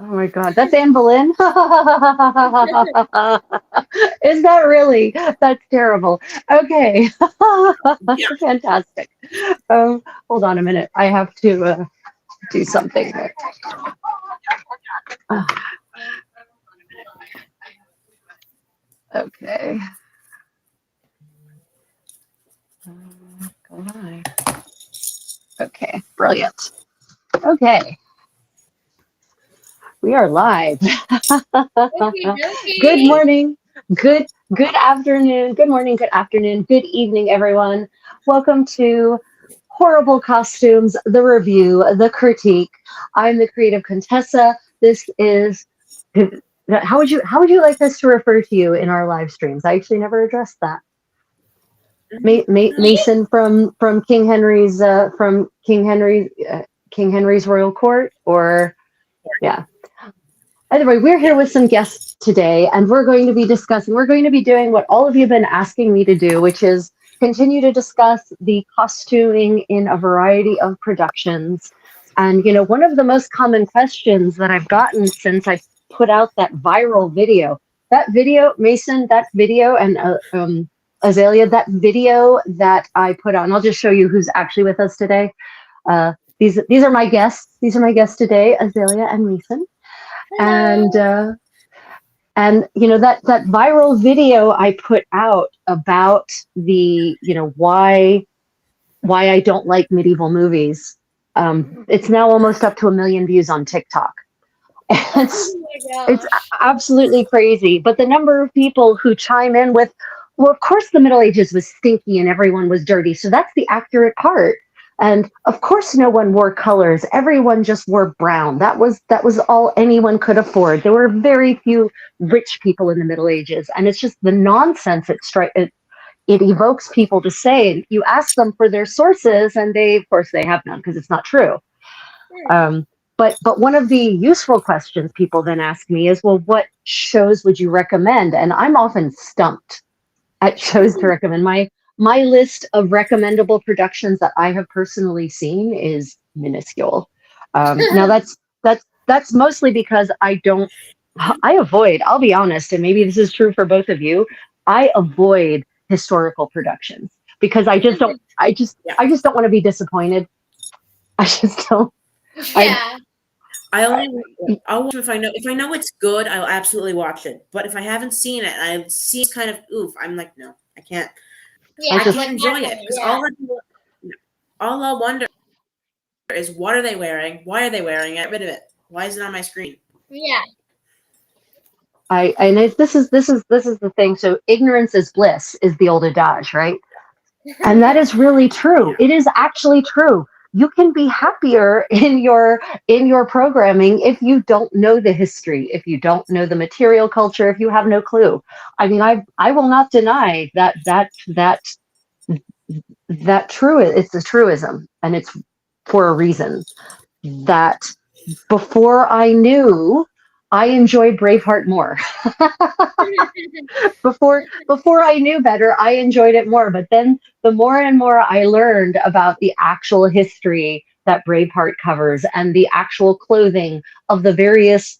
Oh my God, that's Anne Boleyn. Is that really? That's terrible. Okay. Yeah. Fantastic. Hold on a minute. I have to do something. Uh, okay. Go on. Okay. Brilliant. Okay. We are live. Okay, Good okay. morning. Good good afternoon. Good morning, good afternoon, good evening, everyone. Welcome to Horrible Costumes, the review, the critique. I'm the creative Contessa. This is how would you like us to refer to you in our live streams? I actually never addressed that. Me? Mason from King Henry's royal court, or yeah. Either way, we're here Yeah. with some guests today, and we're going to be doing what all of you have been asking me to do, which is continue to discuss the costuming in a variety of productions. And, one of the most common questions that I've gotten since I put out that video, Mason, that video, and Azalea, that video that I put out, and I'll just show you who's actually with us today. These are my guests. These are my guests today, Azalea and Mason. Hello. And that viral video I put out about the why I don't like medieval movies. It's now almost up to 1 million views on TikTok. it's Oh my it's gosh. absolutely crazy. But the number of people who chime in with, well, of course the Middle Ages was stinky and everyone was dirty, so that's the accurate part. And of course no one wore colors. Everyone just wore brown. That was all anyone could afford. There were very few rich people in the Middle Ages. And it's just the nonsense it evokes people to say. You ask them for their sources, and of course they have none because it's not true. Hmm. Um, but one of the useful questions people then ask me is, well, what shows would you recommend? And I'm often stumped at shows to recommend. My list of recommendable productions that I have personally seen is minuscule. Now that's mostly because I avoid. I'll be honest, and maybe this is true for both of you. I avoid historical productions because I just don't. I just Yeah. I just don't want to be disappointed. I just don't. I, Yeah. I I only I'll watch if I know it's good, I'll absolutely watch it. But if I haven't seen it and I see it's kind of oof, I'm like, no, I can't. I Yeah, I just can't like enjoy that it one. because Yeah. all I wonder is what are they wearing? Why are they wearing it? Get rid of it. Why is it on my screen? Yeah. this is the thing. So ignorance is bliss is the old adage, right? And that is really true. Yeah. It is actually true. You can be happier in your programming if you don't know the history, if you don't know the material culture, if you have no clue. I mean, I will not deny that true. It's a truism, and it's for a reason. That before I knew, I enjoyed Braveheart more. Before I knew better, I enjoyed it more. But then the more and more I learned about the actual history that Braveheart covers and the actual clothing of the various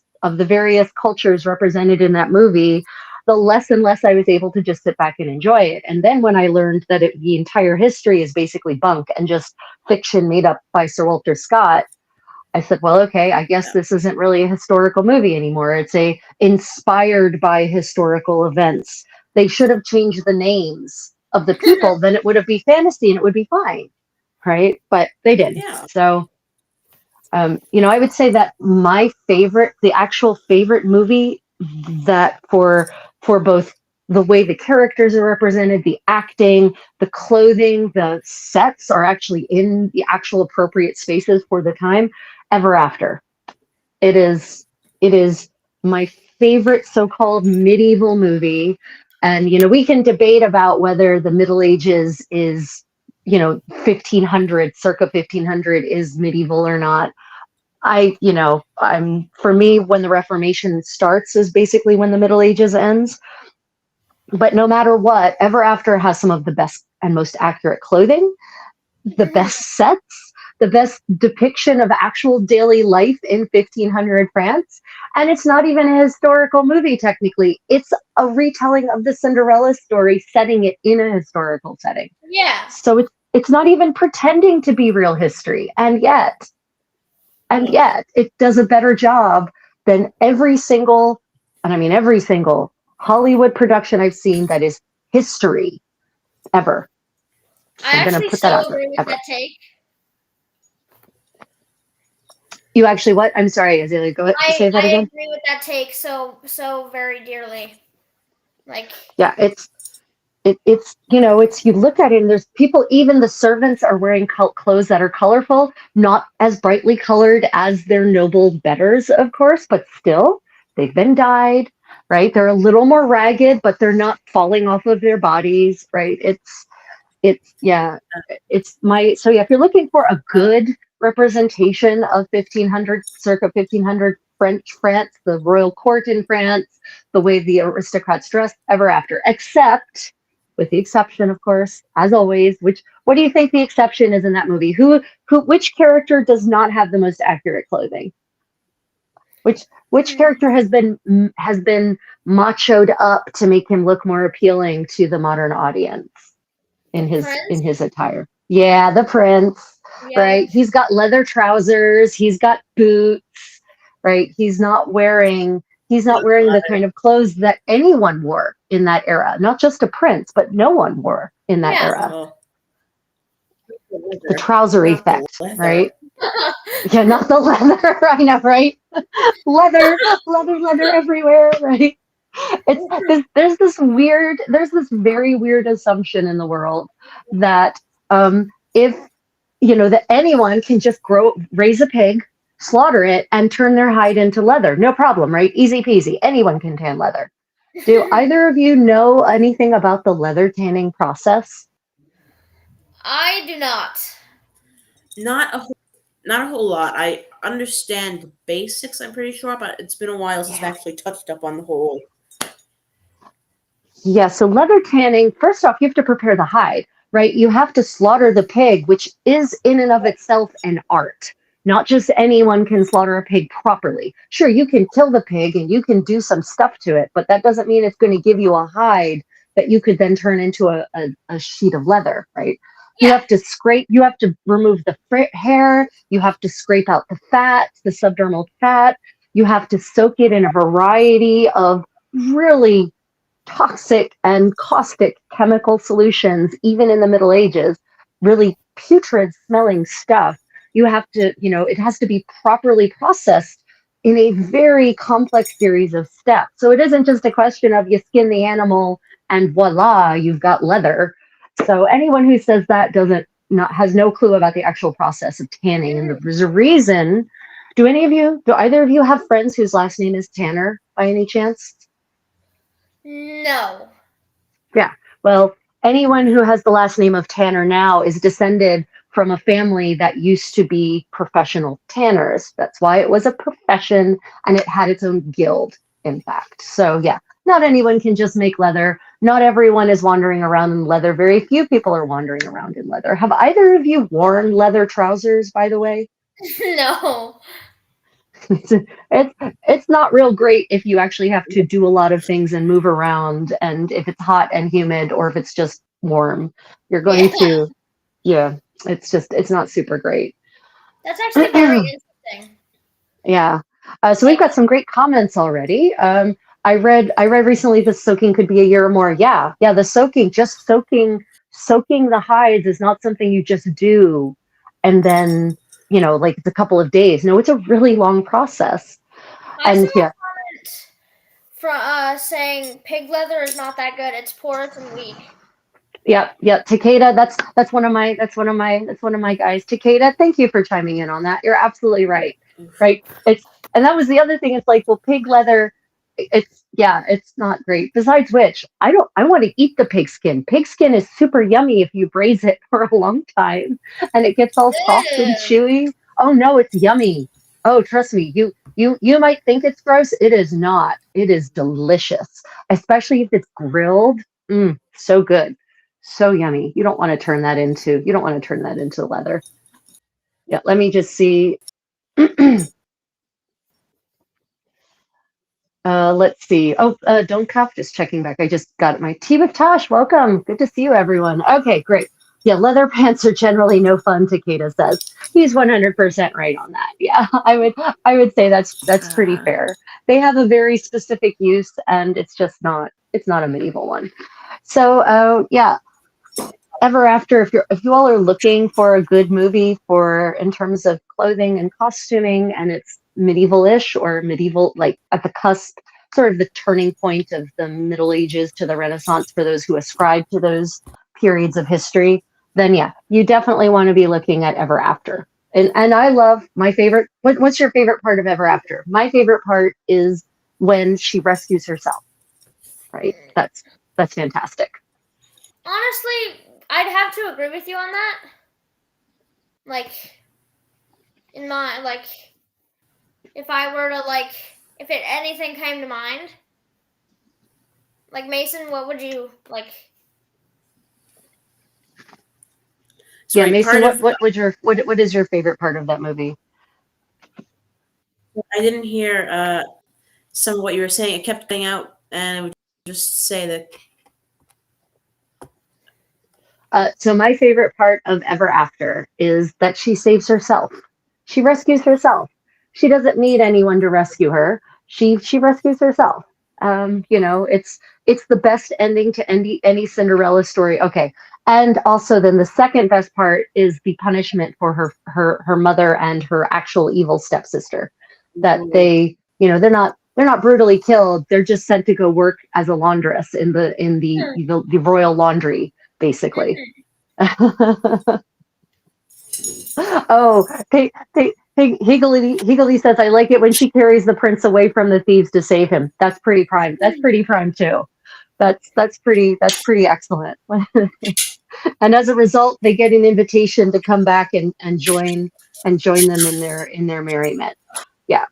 cultures represented in that movie, the less and less I was able to just sit back and enjoy it. And then when I learned that the entire history is basically bunk and just fiction made up by Sir Walter Scott, I said, well, okay, I guess Yeah. this isn't really a historical movie anymore. It's a inspired by historical events. They should have changed the names of the people, then it would have been fantasy and it would be fine, right? But they didn't. Yeah. So, I would say that the actual favorite movie that for both the way the characters are represented, the acting, the clothing, the sets are actually in the actual appropriate spaces for the time. Ever After. It is my favorite so-called medieval movie. And we can debate about whether the Middle Ages is 1500, circa 1500 is medieval or not. I'm for me, when the Reformation starts is basically when the Middle Ages ends. But no matter what, Ever After has some of the best and most accurate clothing, the best sets, the best depiction of actual daily life in 1500 France. And it's not even a historical movie, technically. It's a retelling of the Cinderella story, setting it in a historical setting. Yeah. So it's not even pretending to be real history. And yet it does a better job than every single, and I mean every single, Hollywood production I've seen that is history ever. I I'm gonna actually put that so out there, agree with ever. that take. You actually what? I'm sorry, Azalea. Go ahead. Say that I again. agree with that take so very dearly. Like, Yeah, it's you look at it and there's people, even the servants are wearing clothes that are colorful, not as brightly colored as their noble betters, of course, but still they've been dyed, right? They're a little more ragged, but they're not falling off of their bodies, right? So if you're looking for a good representation of 1500, circa 1500 French France, the royal court in France, the way the aristocrats dressed ever after, except with the exception, of course, as always, what do you think the exception is in that movie? Which character does not have the most accurate clothing? Which character has been machoed up to make him look more appealing to the modern audience in his attire? Yeah, the prince, yeah. right? He's got leather trousers, he's got boots, right? He's not wearing the kind of clothes that anyone wore in that era. Not just a prince, but no one wore in that era. Oh. The trouser Not the effect, leather. right? Yeah, not the leather. I know, right? leather everywhere, right? There's this very weird assumption in the world that if that anyone can just raise a pig, slaughter it, and turn their hide into leather, no problem, right? Easy peasy. Anyone can tan leather. Do either of you know anything about the leather tanning process? I do not. Not a whole lot. I understand the basics, I'm pretty sure, but it's been a while since I've actually touched up on the whole. Yeah, so leather tanning, first off, you have to prepare the hide, right? You have to slaughter the pig, which is in and of itself an art. Not just anyone can slaughter a pig properly. Sure, you can kill the pig and you can do some stuff to it, but that doesn't mean it's going to give you a hide that you could then turn into a sheet of leather, right? You have to remove the hair, you have to scrape out the fat, the subdermal fat, you have to soak it in a variety of really toxic and caustic chemical solutions, even in the Middle Ages, really putrid smelling stuff. You have to, it has to be properly processed in a very complex series of steps. So it isn't just a question of you skin the animal and voila, you've got leather. So anyone who says that has no clue about the actual process of tanning. And there's a reason. Do either of you have friends whose last name is Tanner by any chance? No. Yeah. Well, anyone who has the last name of Tanner now is descended from a family that used to be professional tanners. That's why it was a profession and it had its own guild, in fact. So yeah, not anyone can just make leather. Not everyone is wandering around in leather. Very few people are wandering around in leather. Have either of you worn leather trousers, by the way? No. It's not real great if you actually have to do a lot of things and move around, and if it's hot and humid or if it's just warm, you're going to it's not super great. That's actually very interesting. Yeah. So we've got some great comments already. I read recently that soaking could be a year or more. Yeah, the soaking the hides is not something you just do and then like it's a couple of days. No, it's a really long process. I saw a comment from saying pig leather is not that good. It's porous and weak. Yeah. Takeda, that's one of my guys. Takeda, thank you for chiming in on that. You're absolutely right. Right. And that was the other thing. It's like, well, pig leather, it's not great. Besides which, I want to eat the pig skin. Pig skin is super yummy if you braise it for a long time and it gets all soft and chewy. Oh no, it's yummy. Oh, trust me, you might think it's gross. It is not. It is delicious, especially if it's grilled. So good. So yummy. You don't want to turn that into leather. Yeah, let me just see. Let's see. Oh, Don't Cuff, just checking back. I just got my tea with Tosh. Welcome. Good to see you, everyone. Okay, great. Yeah, leather pants are generally no fun, Takeda says. He's 100% right on that. Yeah, I would say that's pretty fair. They have a very specific use, and it's not a medieval one. So, yeah, Ever After, if you all are looking for a good movie for in terms of clothing and costuming, and it's medieval-ish or medieval, like at the cusp, sort of the turning point of the Middle Ages to the Renaissance for those who ascribe to those periods of history, then yeah, you definitely want to be looking at Ever After. And I love my favorite. What's your favorite part of Ever After? My favorite part is when she rescues herself. Right? That's fantastic. Honestly, I'd have to agree with you on that. Like, if I were to if anything came to mind, like Mason, what would you like? Yeah, Mason, what is your favorite part of that movie? I didn't hear some of what you were saying. It kept going out, and I would just say that. So my favorite part of Ever After is that she saves herself. She rescues herself. She doesn't need anyone to rescue her. She rescues herself. It's the best ending to any Cinderella story. Okay, and also then the second best part is the punishment for her mother and her actual evil stepsister. That they're not brutally killed. They're just sent to go work as a laundress in the royal laundry, basically. Oh, Higgly says, I like it when she carries the prince away from the thieves to save him. That's pretty prime. That's pretty prime too. That's pretty excellent. And as a result, they get an invitation to come back and join them in their merriment. Yeah.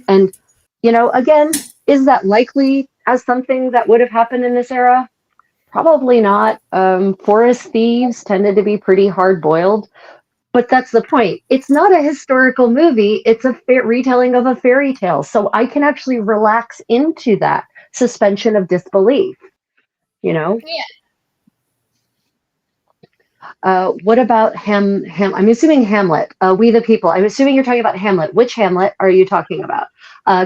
And again, is that likely as something that would have happened in this era? Probably not. Forest thieves tended to be pretty hard boiled, but that's the point. It's not a historical movie. It's a retelling of a fairy tale. So I can actually relax into that suspension of disbelief. Yeah. What about I'm assuming Hamlet. We the People. I'm assuming you're talking about Hamlet. Which Hamlet are you talking about?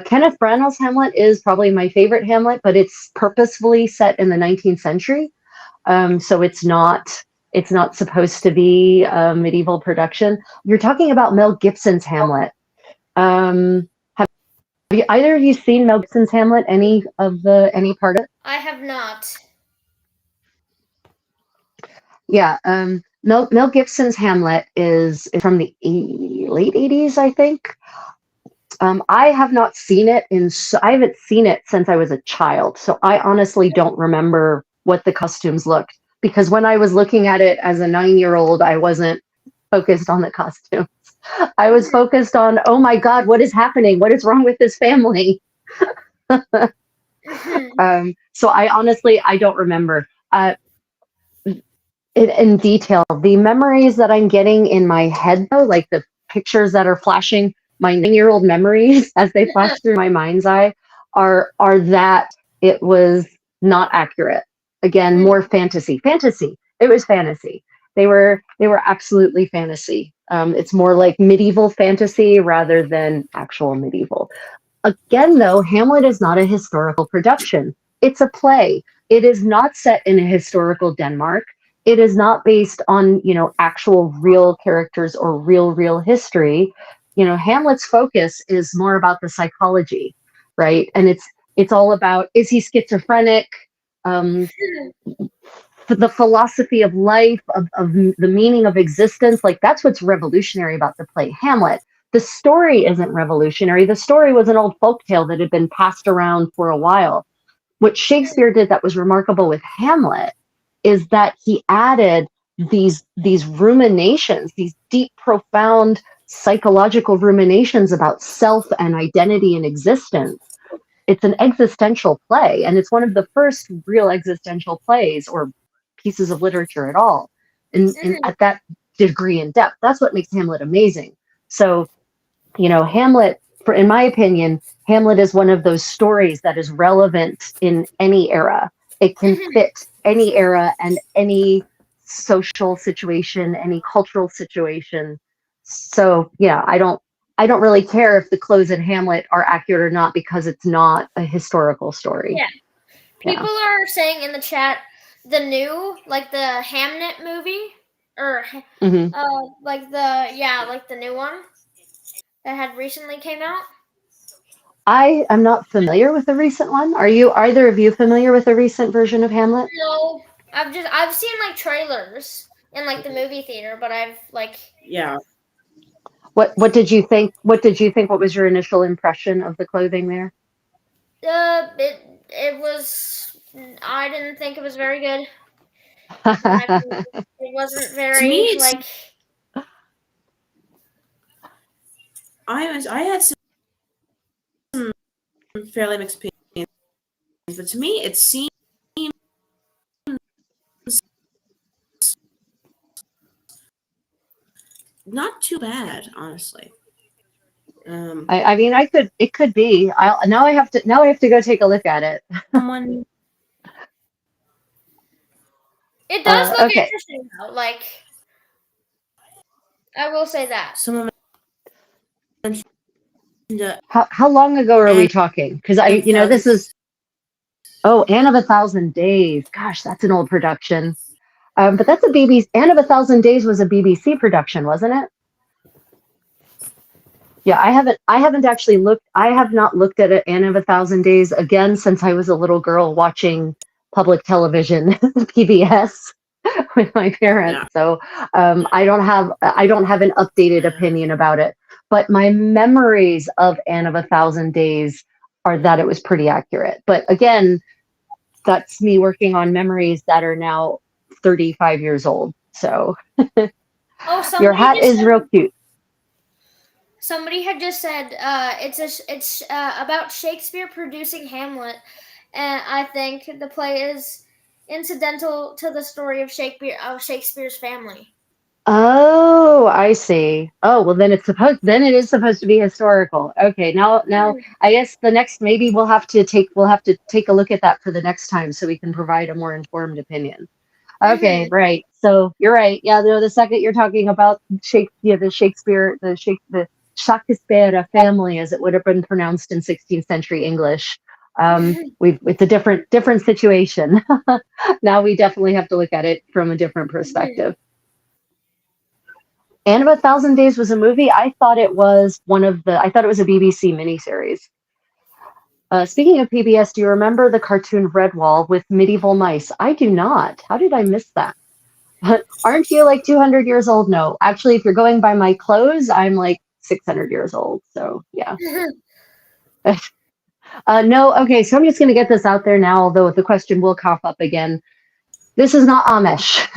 Kenneth Branagh's Hamlet is probably my favorite Hamlet, but it's purposefully set in the 19th century, so it's not supposed to be a medieval production. You're talking about Mel Gibson's Hamlet. Have either of you seen Mel Gibson's Hamlet? Any part of it? I have not. Yeah, Mel Gibson's Hamlet is from the late 80s, I think. I have not seen it I haven't seen it since I was a child, so I honestly don't remember what the costumes looked, because when I was looking at it as a 9-year-old, I wasn't focused on the costumes. I was focused on, oh my God, what is happening? What is wrong with this family? So I don't remember. In detail, the memories that I'm getting in my head, though, like the pictures that are flashing, my 9-year-old memories as they flash through my mind's eye, are that it was not accurate. Again, more fantasy. It was fantasy. They were absolutely fantasy. It's more like medieval fantasy rather than actual medieval. Again, though, Hamlet is not a historical production. It's a play. It is not set in a historical Denmark. It is not based on, actual real characters or real history. Hamlet's focus is more about the psychology, right? And it's all about, is he schizophrenic? The philosophy of life, of the meaning of existence. Like, that's what's revolutionary about the play Hamlet. The story isn't revolutionary. The story was an old folktale that had been passed around for a while. What Shakespeare did that was remarkable with Hamlet is that he added these ruminations, these deep, profound psychological ruminations about self and identity and existence. It's an existential play, and it's one of the first real existential plays or pieces of literature at all. And at that degree in depth. That's what makes Hamlet amazing. So, Hamlet, in my opinion, Hamlet is one of those stories that is relevant in any era. It can fit any era and any social situation, any cultural situation. So yeah, I don't really care if the clothes in Hamlet are accurate or not because it's not a historical story. Yeah. People are saying in the chat the new, like the Hamnet movie, or like the new one that had recently came out. I am not familiar with the recent one. Are you, either of you, familiar with the recent version of Hamlet? No, I've seen like trailers in like the movie theater, but I've like Yeah. What did you think? What was your initial impression of the clothing there? it was, I didn't think it was very good. It wasn't very, To me, like, I had some fairly mixed opinions, but to me, it seems not too bad, honestly. I mean, it could be. Now I have to go take a look at it. Someone, it does look okay. interesting though. Like, I will say that. someone mentioned How long ago are we talking? Because this is, Anne of a Thousand Days. Gosh, that's an old production. But that's a BBC. Anne of a Thousand Days was a BBC production, wasn't it? Yeah, I haven't actually looked. I have not looked at Anne of a Thousand Days again since I was a little girl watching public television, PBS, with my parents. Yeah. So I don't have an updated opinion about it. But my memories of Anne of a Thousand Days are that it was pretty accurate. But again, that's me working on memories that are now 35 years old. So your hat is real cute. Somebody had just said it's about Shakespeare producing Hamlet, and I think the play is incidental to the story of Shakespeare's family. Oh, I see. Oh, well, then it is supposed to be historical. Okay, now I guess the next, maybe we'll have to take a look at that for the next time so we can provide a more informed opinion. Okay, right. So you're right. Yeah, the second you're talking about the Shakespeare family, as it would have been pronounced in 16th century English. It's a different situation. Now we definitely have to look at it from a different perspective. Anne of a Thousand Days was a movie. I thought it was a BBC miniseries. Speaking of PBS, do you remember the cartoon Redwall with medieval mice? I do not. How did I miss that? Aren't you like 200 years old? No, actually, if you're going by my clothes, I'm like 600 years old. So yeah. No, okay, so I'm just going to get this out there now, although the question will cough up again. This is not Amish.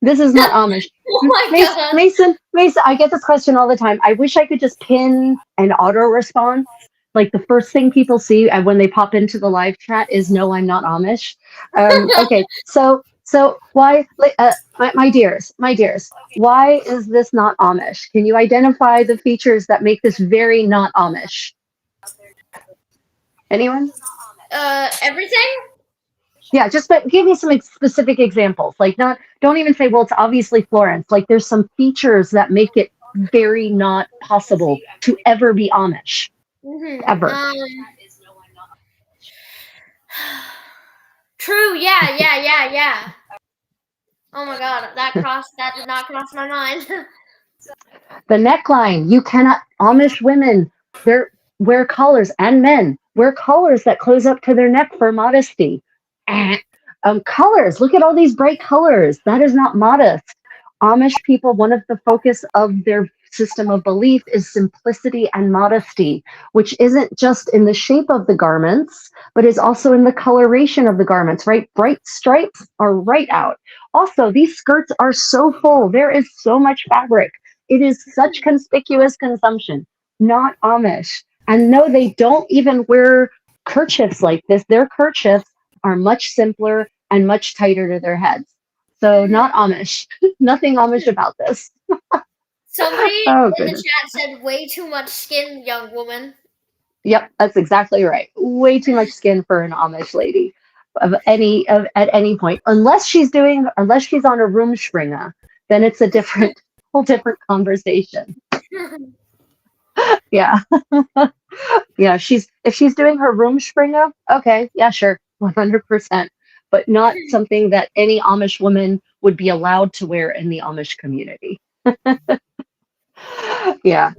This is not Amish. Oh my God. Mason, I get this question all the time. I wish I could just pin an auto response. Like the first thing people see when they pop into the live chat is, no, I'm not Amish. Okay, so why, my dears, why is this not Amish? Can you identify the features that make this very not Amish? Anyone? Everything? Yeah, but give me some specific examples. Like, don't even say, well, it's obviously Florence. Like, there's some features that make it very not possible to ever be Amish. Ever. True. Yeah. Oh my God, that did not cross my mind. The neckline. You cannot. Amish women, they wear collars, and men wear collars that close up to their neck for modesty. Colors. Look at all these bright colors. That is not modest. Amish people, one of the focus of their system of belief is simplicity and modesty, which isn't just in the shape of the garments, but is also in the coloration of the garments, right? Bright stripes are right out. Also, these skirts are so full. There is so much fabric. It is such conspicuous consumption. Not Amish. And no, they don't even wear kerchiefs like this. Their kerchiefs are much simpler and much tighter to their heads. So not Amish. Nothing Amish about this. Somebody Oh, in the goodness. chat said way too much skin, young woman. Yep, that's exactly right. Way too much skin for an Amish lady at any point, unless she's on a Rumspringa, then it's a whole different conversation. Yeah, yeah. If she's doing her Rumspringa, okay, yeah, sure, 100%, but not something that any Amish woman would be allowed to wear in the Amish community. Yeah.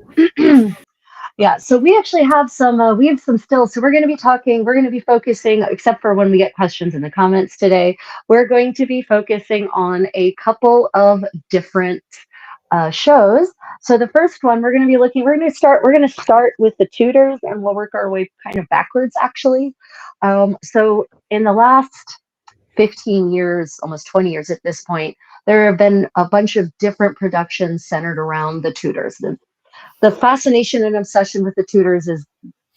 Yeah, so we actually have some stills. So we're going to be focusing, except for when we get questions in the comments today, we're going to be focusing on a couple of different shows. So the first one we're going to start with the Tudors, and we'll work our way kind of backwards, actually. So in the last 15 years, almost 20 years at this point, there have been a bunch of different productions centered around the Tudors. The fascination and obsession with the Tudors is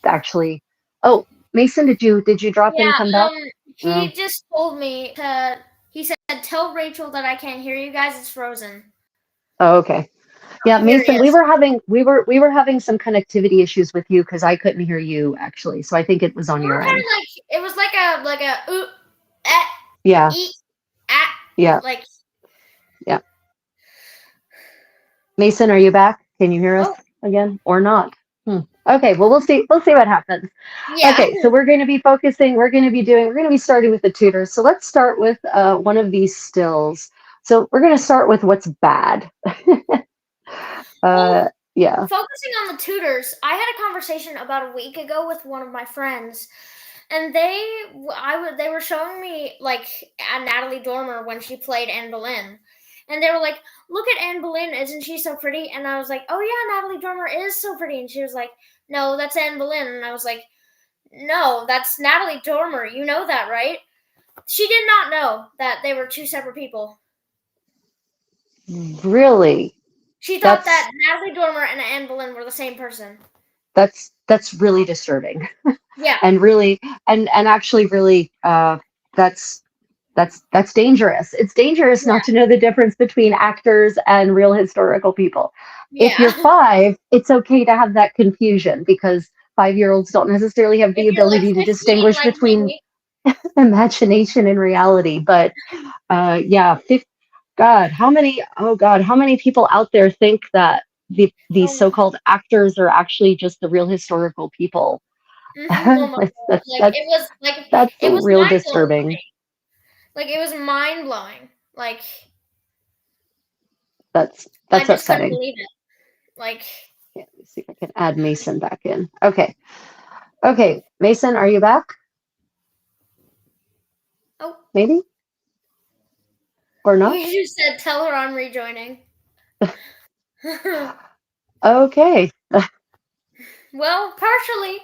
actually. Oh, Mason, did you drop in? Come back. He just told me to. He said, "Tell Rachel that I can't hear you guys. It's frozen." Oh, okay. Yeah, Here he Mason, is. we were having some connectivity issues with you because I couldn't hear you actually. So I think it was on your end. It was like a Yeah. Yeah. Like. Yeah. Mason, are you back? Can you hear us again or not? Okay, well we'll see what happens. Yeah. Okay, so we're going to be starting with the Tudors. So let's start with one of these stills. So we're going to start with what's bad. Yeah. Focusing on the Tudors, I had a conversation about a week ago with one of my friends, and they were showing me like Natalie Dormer when she played Anne Boleyn. And they were like, "Look at Anne Boleyn, isn't she so pretty?" And I was like, "Oh yeah, Natalie Dormer is so pretty." And she was like, "No, that's Anne Boleyn." And I was like, "No, that's Natalie Dormer. You know that, right?" She did not know that they were two separate people. Really? She thought that Natalie Dormer and Anne Boleyn were the same person. That's really disturbing. Yeah. And really, and actually really, that's dangerous. It's dangerous not to know the difference between actors and real historical people. Yeah. If you're 5, it's okay to have that confusion because 5-year-olds don't necessarily have the ability to distinguish between imagination and reality. But yeah, God, how many people out there think that these so-called actors are actually just the real historical people? That's real disturbing. Like it was mind blowing. Like that's I just upsetting. couldn't believe it. Like yeah, let me see if I can add Mason back in. Okay, Mason, are you back? Oh, maybe or not? You just said tell her I'm rejoining. Okay. Well, partially.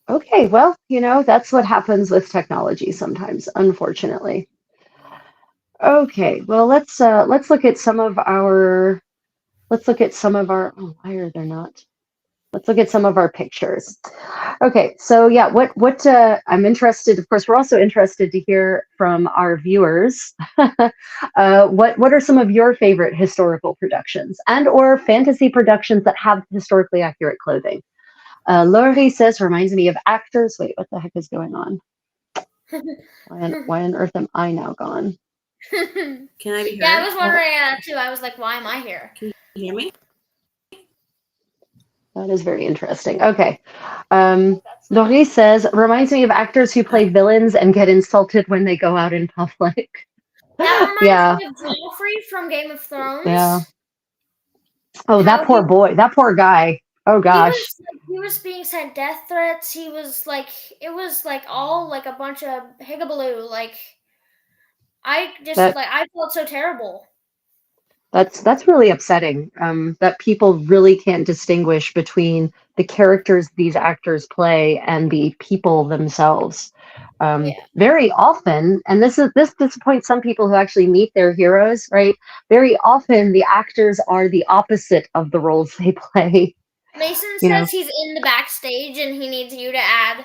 Okay, well, that's what happens with technology sometimes, unfortunately. Okay, well, let's look at some of our oh, why are there not? Let's look at some of our pictures. Okay, so yeah, what I'm interested, of course, we're also interested to hear from our viewers. What are some of your favorite historical productions and or fantasy productions that have historically accurate clothing? Laurie says, reminds me of actors. Wait, what the heck is going on? Why on earth am I now gone? Can I be heard? Yeah, I was wondering too. I was like, why am I here? Can you hear me? That is very interesting. Okay. Laurie says, reminds me of actors who play villains and get insulted when they go out in public. That reminds me of Joffrey from Game of Thrones. Yeah. Oh, that poor boy. That poor guy. Oh gosh. He was being sent death threats. He was like, it was like all like a bunch of higabaloo. Like, I felt so terrible. That's really upsetting. That people really can't distinguish between the characters these actors play and the people themselves. Very often, and this disappoints some people who actually meet their heroes, right? Very often, the actors are the opposite of the roles they play. Mason says he's in the backstage and he needs you to add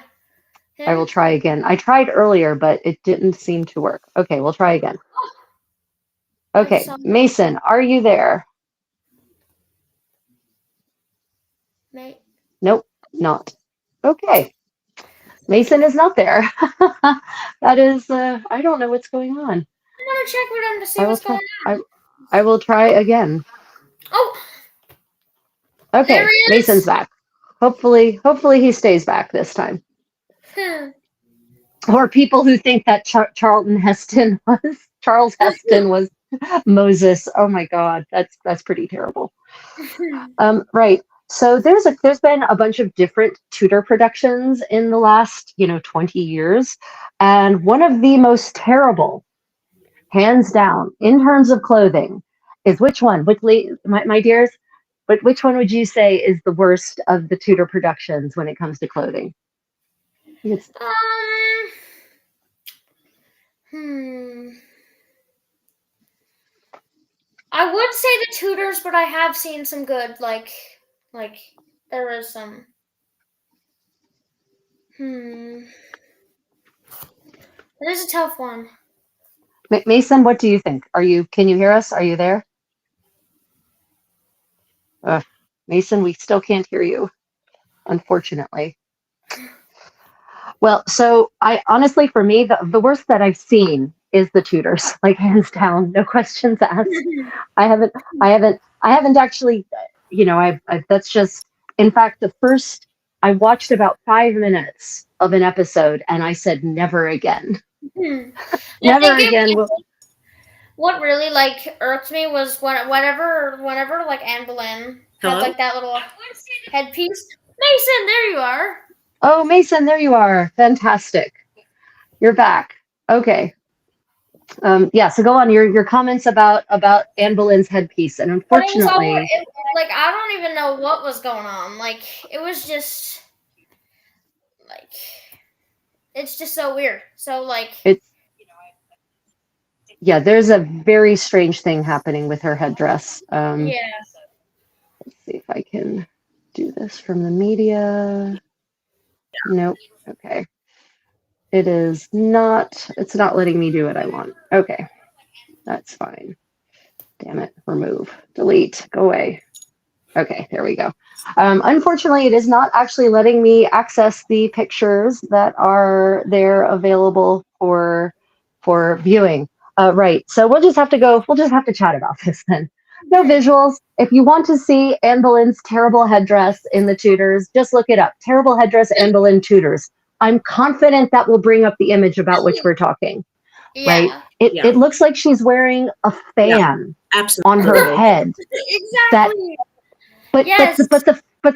I will try again. I tried earlier, but it didn't seem to work. Okay, we'll try again. Okay, Mason, are you there? Nope, not. Okay. Mason is not there. That is, I don't know what's going on. I'm gonna check with him to see what's going on. I will try again. Oh, okay, there he is. Mason's back. Hopefully he stays back this time. Or people who think that Charles Heston was Moses. Oh my God, that's pretty terrible. Right. So there's been a bunch of different Tudor productions in the last 20 years, and one of the most terrible, hands down, in terms of clothing, is which one? My dears, but which one would you say is the worst of the Tudor productions when it comes to clothing? I would say the Tudors, but I have seen some good, like there is some. It is a tough one. Mason, what do you think? Can you hear us? Are you there? Mason, we still can't hear you, unfortunately. Well, so I honestly, for me, the worst that I've seen is the Tudors, like hands down, no questions asked. I haven't actually, that's just, in fact, I watched about 5 minutes of an episode and I said, never again. Never again. What really irked me was whenever Anne Boleyn had that little headpiece. Mason, there you are. Oh, Mason, there you are. Fantastic. You're back. Okay. Yeah, so go on your comments about Anne Boleyn's headpiece, and unfortunately, I don't even know what was going on. It was just it's just so weird. So it's there's a very strange thing happening with her headdress. Let's see if I can do this from the media. Nope. Okay. It's not letting me do what I want. Okay. That's fine. Damn it. Remove. Delete. Go away. Okay, there we go. Unfortunately, it is not actually letting me access the pictures that are there available for viewing. Right. So we'll just have to chat about this then. No visuals. If you want to see Anne Boleyn's terrible headdress in the Tudors, just look it up. Terrible headdress Anne Boleyn Tudors. I'm confident that will bring up the image about which we're talking. Right? It looks like she's wearing a fan on her head. Exactly. But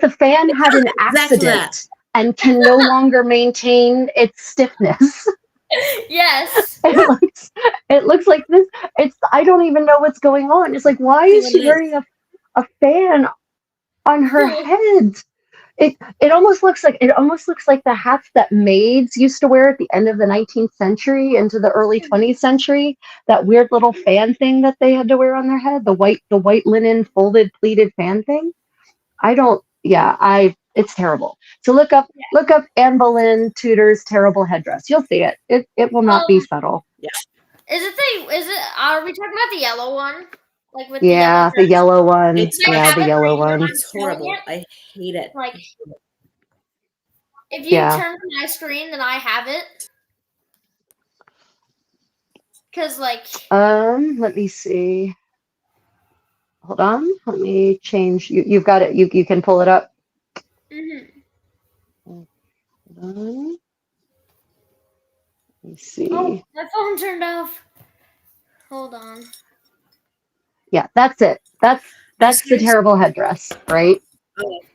the fan had an accident and can no longer maintain its stiffness. Yes. It looks like this. I don't even know what's going on. It's like, why is she wearing a fan on her head? It almost looks like the hats that maids used to wear at the end of the 19th century into the early 20th century. That weird little fan thing that they had to wear on their head, the white linen folded pleated fan thing. It's terrible. So look up Anne Boleyn Tudor's terrible headdress. You'll see it. It will not be subtle. Yeah. Are we talking about the yellow one? With the yellow one. The yellow one. It's horrible. I hate it. If you turn to my screen, then I have it. Because let me see. Hold on. Let me change. You've got it. You can pull it up. Hold on. Let me see. Oh, my phone turned off. Hold on. Yeah, that's it. That's the terrible headdress, right?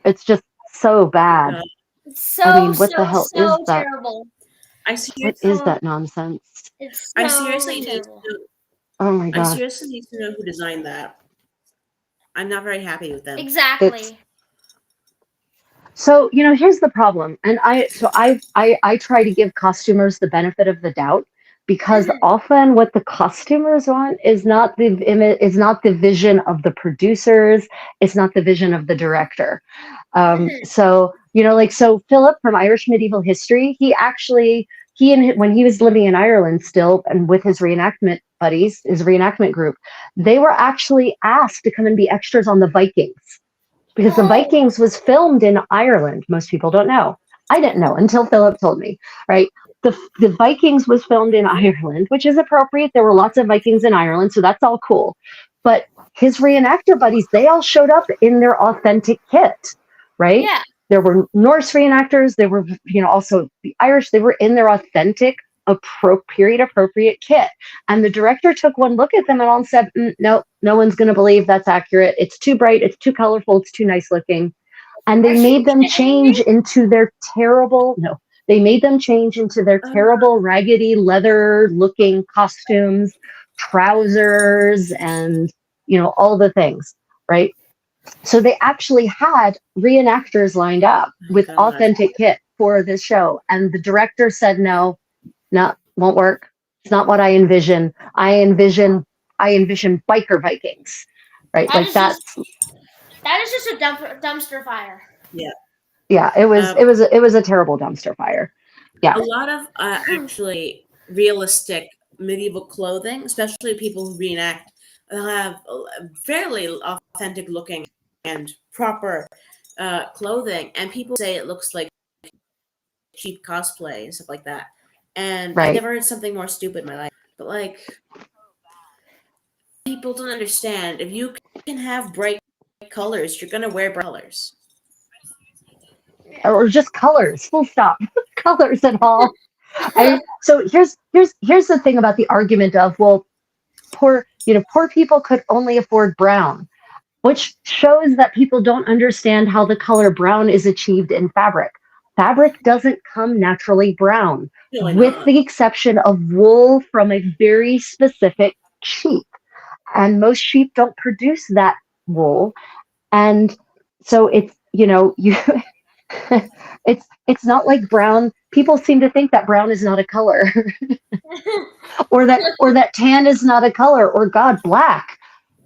It's just so bad. What the hell is that? Terrible. What is that nonsense? I seriously need to know. Oh my god! I seriously need to know who designed that. I'm not very happy with them. Exactly. So here's the problem, and I try to give costumers the benefit of the doubt. because often what the costumers want is not the image, is not the vision of the producers, it's not the vision of the director. So, like, so Philip from Irish Medieval History, when he was living in Ireland still, and with his reenactment buddies, his reenactment group, they were actually asked to come and be extras on the Vikings, because the Vikings was filmed in Ireland. Most people don't know. I didn't know until Philip told me, right? The Vikings was filmed in Ireland, which is appropriate. There were lots of Vikings in Ireland, so that's all cool. But his reenactor buddies, they all showed up in their authentic kit, right? Yeah. There were Norse reenactors. There were, also the Irish. They were in their authentic, period appropriate kit. And the director took one look at them and all said, no one's going to believe that's accurate. It's too bright. It's too colorful. It's too nice looking. And they made them change into their terrible, raggedy leather looking costumes, trousers, and, all the things, right? So they actually had reenactors lined up with authentic kit for this show. And the director said, no, won't work. It's not what I envision. I envision biker Vikings, right? That is just a dumpster fire. Yeah. Yeah, it was a terrible dumpster fire. Yeah. A lot of actually realistic medieval clothing, especially people who reenact, they'll have fairly authentic looking and proper clothing, and people say it looks like cheap cosplay and stuff like that. And I never heard something more stupid in my life. But people don't understand. If you can have bright colors, you're gonna wear bright colors. Or just colors, full stop. Colors at all. So here's the thing about the argument of, well, poor people could only afford brown, which shows that people don't understand how the color brown is achieved in fabric. Fabric doesn't come naturally brown, with the exception of wool from a very specific sheep. And most sheep don't produce that wool. And so it's, it's not like brown. People seem to think that brown is not a color, or that tan is not a color, or God, black.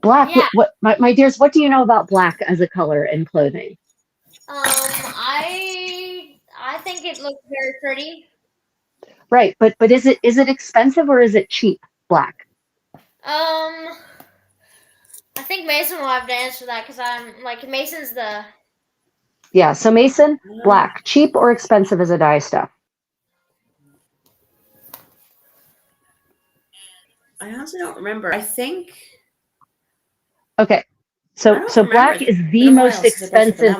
Yeah. What my dears, what do you know about black as a color in clothing? I think it looks very pretty. Right, but is it expensive or is it cheap? Black. I think Mason will have to answer that, because I'm like, Mason's the. Yeah, so Mason, black, cheap or expensive as a dye stuff? I honestly don't remember. I think. Okay, so black is the most expensive.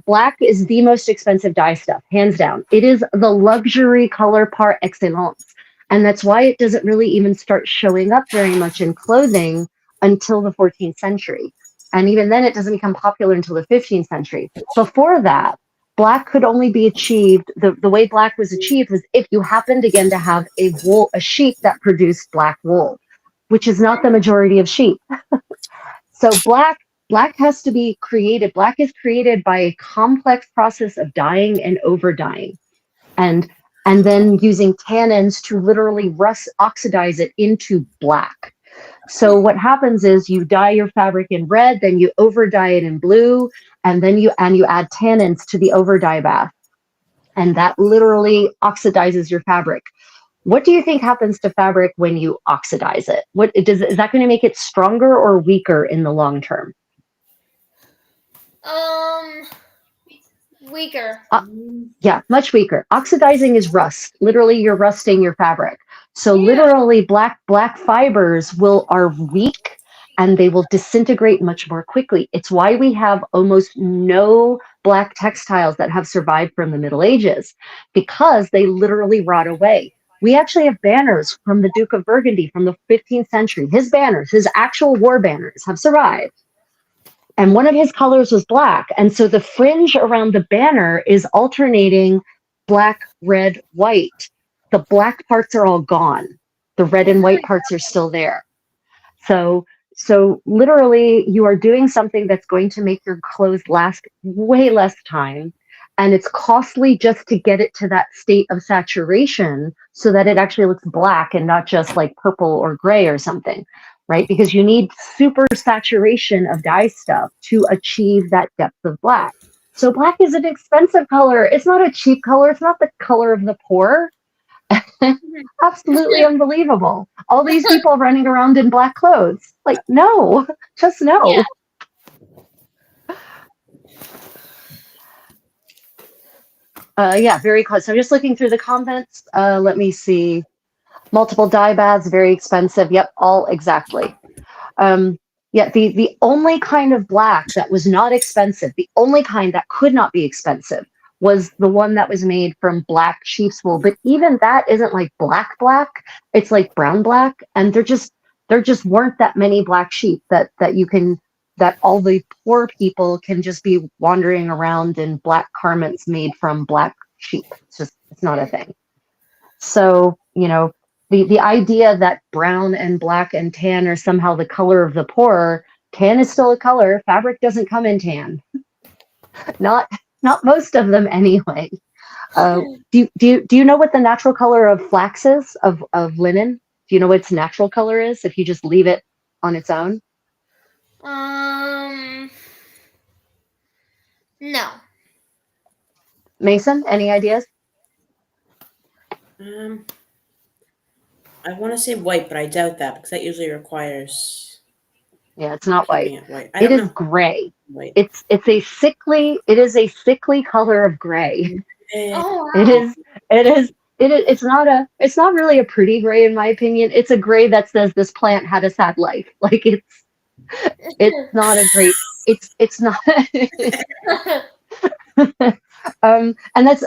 Black is the most expensive dye stuff, hands down. It is the luxury color par excellence, and that's why it doesn't really even start showing up very much in clothing until the 14th century. And even then, it doesn't become popular until the 15th century. Before that, black could only be achieved, the way black was achieved was if you happened, again, to have a sheep that produced black wool, which is not the majority of sheep. So black has to be created. Black is created by a complex process of dyeing and over dyeing, and then using tannins to literally oxidize it into black. So what happens is you dye your fabric in red, then you over dye it in blue, and then you add tannins to the over dye bath, and that literally oxidizes your fabric. What do you think happens to fabric when you oxidize it? Is that going to make it stronger or weaker in the long term? Weaker. Yeah, much weaker. Oxidizing is rust. Literally, you're rusting your fabric. So literally, black fibers are weak, and they will disintegrate much more quickly. It's why we have almost no black textiles that have survived from the Middle Ages, because they literally rot away. We actually have banners from the Duke of Burgundy from the 15th century. His banners, his actual war banners, have survived. And one of his colors was black. And so the fringe around the banner is alternating black, red, white. The black parts are all gone. The red and white parts are still there. So literally, you are doing something that's going to make your clothes last way less time. and it's costly just to get it to that state of saturation so that it actually looks black and not just like purple or gray or something, right? Because you need super saturation of dye stuff to achieve that depth of black. So black is an expensive color. It's not a cheap color. It's not the color of the poor. Absolutely unbelievable. All these people running around in black clothes. Like, no, just no. Yeah, very close. So I'm just looking through the comments. Let me see. Multiple dye baths, very expensive. Yep, all exactly. Yeah, the only kind of black that was not expensive, the only kind that could not be expensive was the one that was made from black sheep's wool. But even that isn't like black black. It's like brown black. And there just weren't that many black sheep that all the poor people can just be wandering around in black garments made from black sheep. It's not a thing. So, the idea that brown and black and tan are somehow the color of the poor, tan is still a color. Fabric doesn't come in tan. Not most of them anyway. Do you know what the natural color of flax is, of linen? Do you know what its natural color is if you just leave it on its own? No. Mason, any ideas? I want to say white, but I doubt that because that usually requires. Yeah, it's not white. It is gray. White. It is a sickly color of gray. Oh, wow. It's not really a pretty gray in my opinion. It's a gray that says this plant had a sad life. Like it's not a great, it's not. And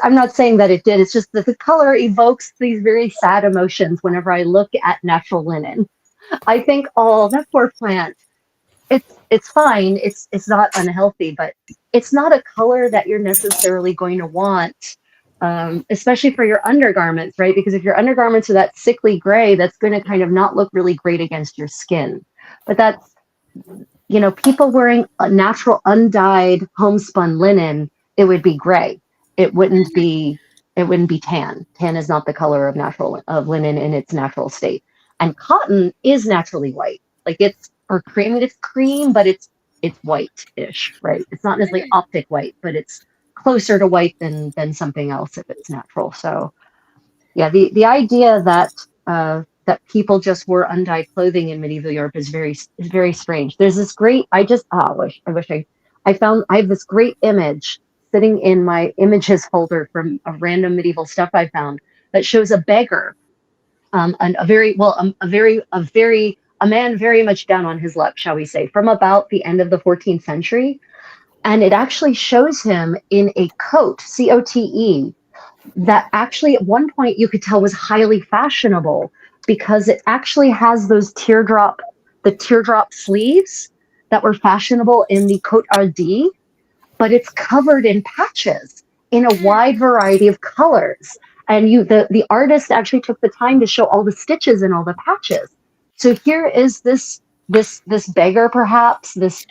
I'm not saying that it did. It's just that the color evokes these very sad emotions whenever I look at natural linen. I think, oh, that poor plant. It's fine. It's not unhealthy, but it's not a color that you're necessarily going to want, especially for your undergarments, right? Because if your undergarments are that sickly gray, that's going to kind of not look really great against your skin. But that's, people wearing a natural undyed homespun linen, it would be gray. It wouldn't be tan. Tan is not the color of linen in its natural state. And cotton is naturally white. Like it's cream, but it's white-ish, right? It's not necessarily optic white, but it's closer to white than something else if it's natural. So yeah, the idea that people just wore undyed clothing in medieval Europe is very strange. There's this great, I have this great image sitting in my images folder from a random medieval stuff I found that shows a beggar, a man very much down on his luck, shall we say, from about the end of the 14th century. And it actually shows him in a coat, C-O-T-E, that actually at one point you could tell was highly fashionable because it actually has those teardrop sleeves that were fashionable in the Côte d'Ardi, but it's covered in patches in a wide variety of colors. And the artist actually took the time to show all the stitches and all the patches. So here is this beggar, perhaps this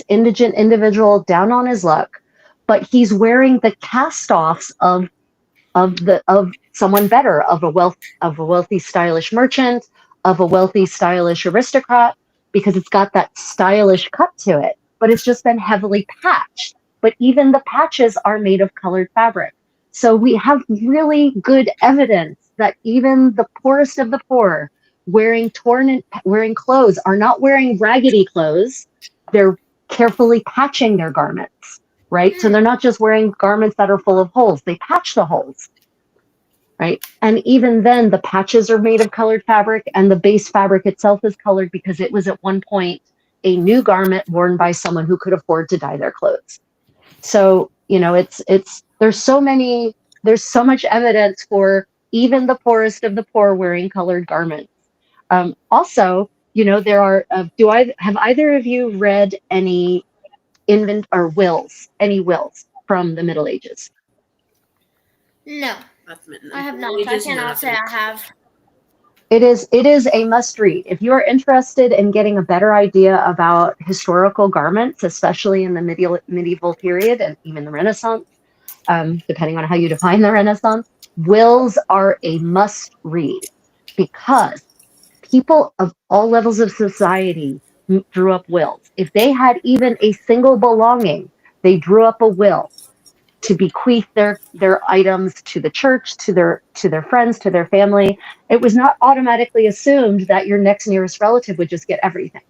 indigent individual down on his luck, but he's wearing the cast-offs of someone better, of a wealthy, stylish merchant, of a wealthy, stylish aristocrat, because it's got that stylish cut to it, but it's just been heavily patched. But even the patches are made of colored fabric. So we have really good evidence that even the poorest of the poor wearing clothes are not wearing raggedy clothes. They're carefully patching their garments, right? So they're not just wearing garments that are full of holes. They patch the holes, right? And even then, the patches are made of colored fabric and the base fabric itself is colored because it was at one point a new garment worn by someone who could afford to dye their clothes. So, there's so much evidence for even the poorest of the poor wearing colored garments. Also, there are, have either of you read any wills from the Middle Ages? No, I have not. I cannot say I have. It is a must read. If you are interested in getting a better idea about historical garments, especially in the medieval period and even the Renaissance, depending on how you define the Renaissance, wills are a must read because people of all levels of society drew up wills. If they had even a single belonging, they drew up a will to bequeath their items to the church, to their friends, to their family. It was not automatically assumed that your next nearest relative would just get everything.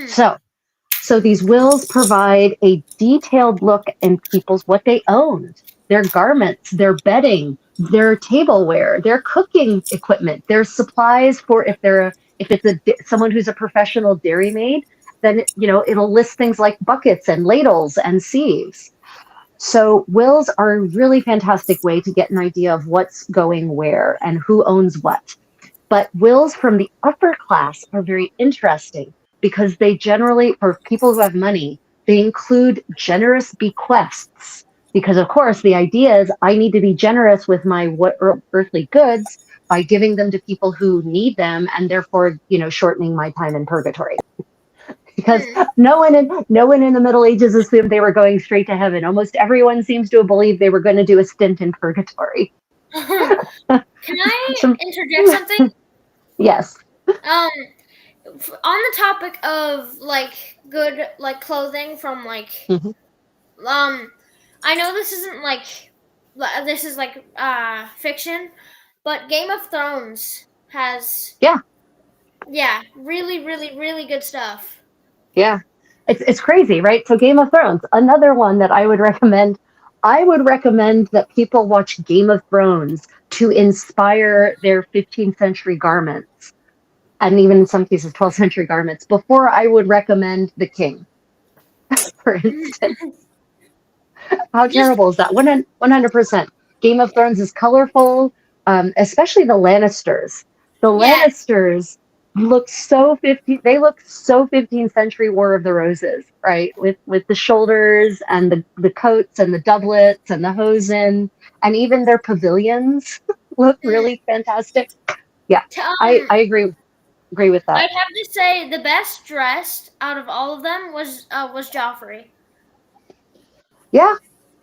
So these wills provide a detailed look in people's what they owned, their garments, their bedding, their tableware, their cooking equipment, their supplies for if it's someone who's a professional dairymaid, then it'll list things like buckets and ladles and sieves. So wills are a really fantastic way to get an idea of what's going where and who owns what. But wills from the upper class are very interesting because they generally, for people who have money, they include generous bequests. Because of course, the idea is I need to be generous with my earthly goods by giving them to people who need them and therefore, shortening my time in purgatory. Because no one in the Middle Ages assumed they were going straight to heaven. Almost everyone seems to have believed they were going to do a stint in purgatory. Can I interject something? Yes. On the topic of good clothing from I know this isn't this is fiction, but Game of Thrones has really, really, really good stuff. Yeah, it's crazy, right? So Game of Thrones, another one that I would recommend. I would recommend that people watch Game of Thrones to inspire their 15th century garments, and even in some cases 12th century garments, before I would recommend The King, for instance. How terrible is that? 100%. Game of Thrones is colorful, especially the Lannisters. The Lannisters look so 15th century War of the Roses, right? With the shoulders and the coats and the doublets and the hosen, and even their pavilions look really fantastic. Yeah, I agree with that. I'd have to say the best dressed out of all of them was Joffrey. Yeah.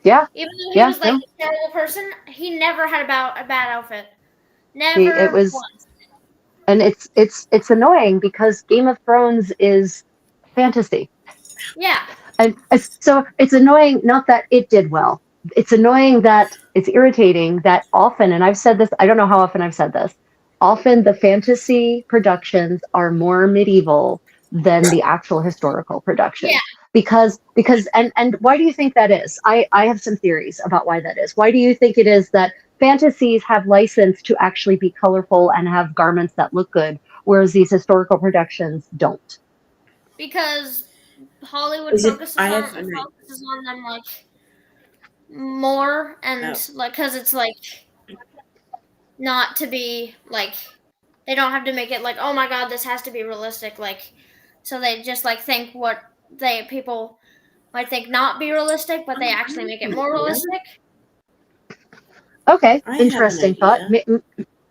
Even though he was a terrible person, he never had a bad outfit. Never It was once. And it's annoying because Game of Thrones is fantasy. Yeah. And so it's annoying, not that it did well. It's annoying that it's irritating that often, and I've said this, I don't know how often I've said this, often the fantasy productions are more medieval than the actual historical production. Yeah. Because and why do you think that is? I have some theories about why that is. Why do you think it is that fantasies have license to actually be colorful and have garments that look good, whereas these historical productions don't? Because Hollywood focuses on them more, and because it's not to be they don't have to make it oh my god, this has to be realistic, so they just think what people might think not be realistic, but they actually make it more realistic. Okay, interesting thought.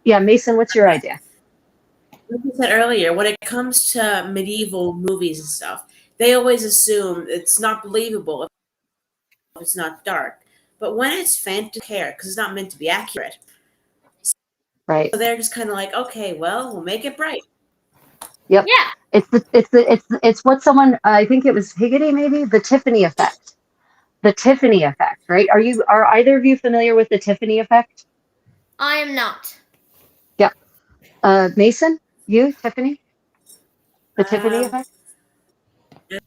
Yeah, Mason, what's your idea? Like I said earlier, when it comes to medieval movies and stuff, they always assume it's not believable if it's not dark. But when it's fantasy care, because it's not meant to be accurate. Right. So they're just kind of okay, well, we'll make it bright. Yep. Yeah. It's what someone, I think it was Higgity maybe, the Tiffany effect. The Tiffany effect, right? Are either of you familiar with the Tiffany effect? I am not. Yeah. Mason, you, Tiffany? The Tiffany effect? I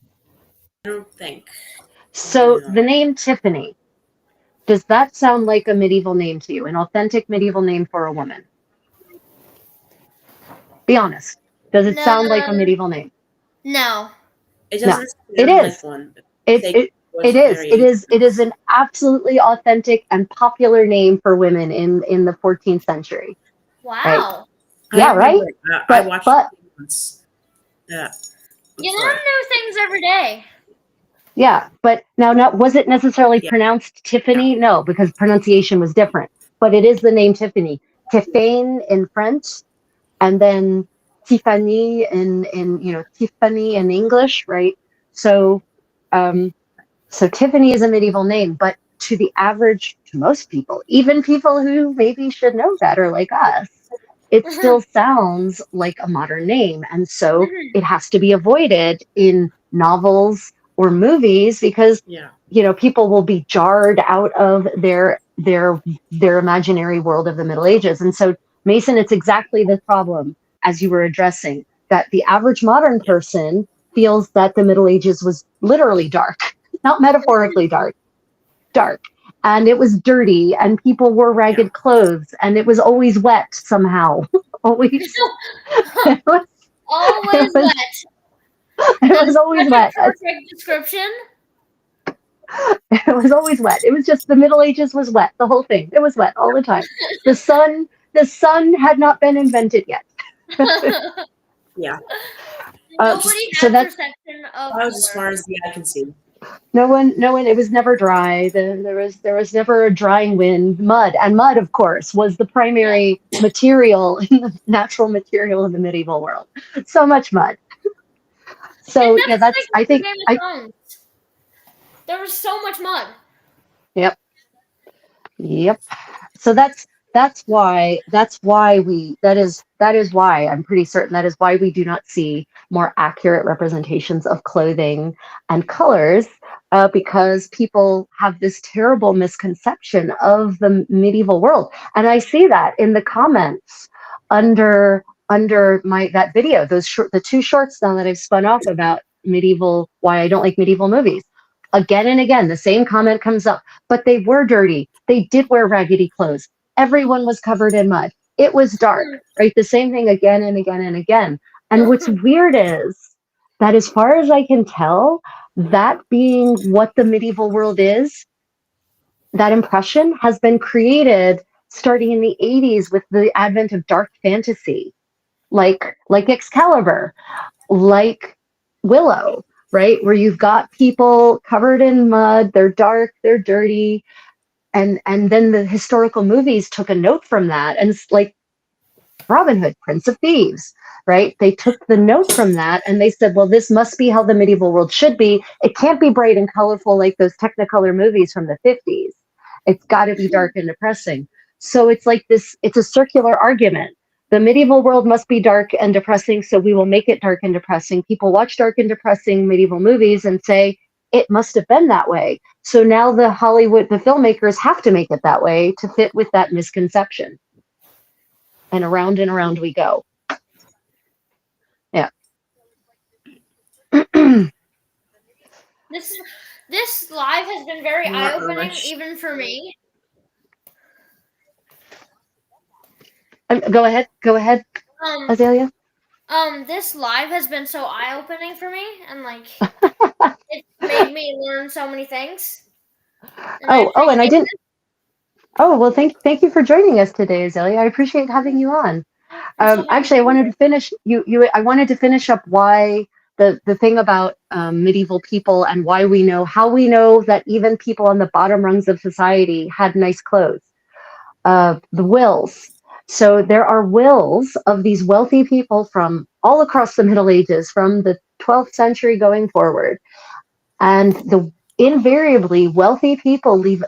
don't think. So the name Tiffany, does that sound like a medieval name to you? An authentic medieval name for a woman? Be honest. Does it sound like a medieval name? No. It doesn't. No. It is. One. It is an absolutely authentic and popular name for women in the 14th century. Wow. Right? Yeah, right? I watched it once. Yeah. You learn new things every day. Yeah, but now was it necessarily pronounced Tiffany? No, because pronunciation was different. But it is the name Tiffany. Tiffany in French, and then Tiffany in Tiffany in English, right? So Tiffany is a medieval name, but to the average, to most people, even people who maybe should know better like us, it still sounds like a modern name. And so it has to be avoided in novels or movies because, people will be jarred out of their imaginary world of the Middle Ages. And so, Mason, it's exactly the problem as you were addressing, that the average modern person feels that the Middle Ages was literally dark, not metaphorically dark. And it was dirty and people wore ragged clothes and it was always wet somehow. Always. It was, Always wet. It was always wet. Perfect description. It was always wet. It was just the Middle Ages was wet. The whole thing. It was wet all the time. The sun had not been invented yet. Yeah. Nobody so had that's perception of That was as far as the eye can see. no one. It was never dry. There was never a drying wind. Mud, of course, was the primary material in the natural material in the medieval world. So much mud. So And that's like I think Game of Thrones. There was so much mud. Yep. So that's why I'm pretty certain that is why we do not see more accurate representations of clothing and colors, because people have this terrible misconception of the medieval world. And I see that in the comments under that video, the two shorts now that I've spun off about why I don't like medieval movies. Again and again, the same comment comes up, but they were dirty. They did wear raggedy clothes. Everyone was covered in mud. It was dark, right? The same thing again and again and again. And what's weird is that as far as I can tell, that being what the medieval world is, that impression has been created starting in the 80s with the advent of dark fantasy, like Excalibur, like Willow, right? Where you've got people covered in mud, they're dark, they're dirty. And then the historical movies took a note from that. And it's like Robin Hood, Prince of Thieves, right? They took the note from that and they said, well, this must be how the medieval world should be. It can't be bright and colorful like those Technicolor movies from the 50s. It's got to be dark and depressing. So it's like this, it's a circular argument. The medieval world must be dark and depressing, so we will make it dark and depressing. People watch dark and depressing medieval movies and say, it must have been that way. So now the filmmakers have to make it that way to fit with that misconception. And around we go. Yeah. This live has been very eye-opening, even for me. Go ahead, Azalea. This live has been so eye-opening for me, and like it made me learn so many things. And and I didn't. Oh well, thank you for joining us today, Azalea. I appreciate having you on. Actually, I wanted to finish I wanted to finish up why the thing about medieval people and how we know that even people on the bottom rungs of society had nice clothes. The wills. So there are wills of these wealthy people from all across the Middle Ages, from the 12th century going forward. And invariably, wealthy people leave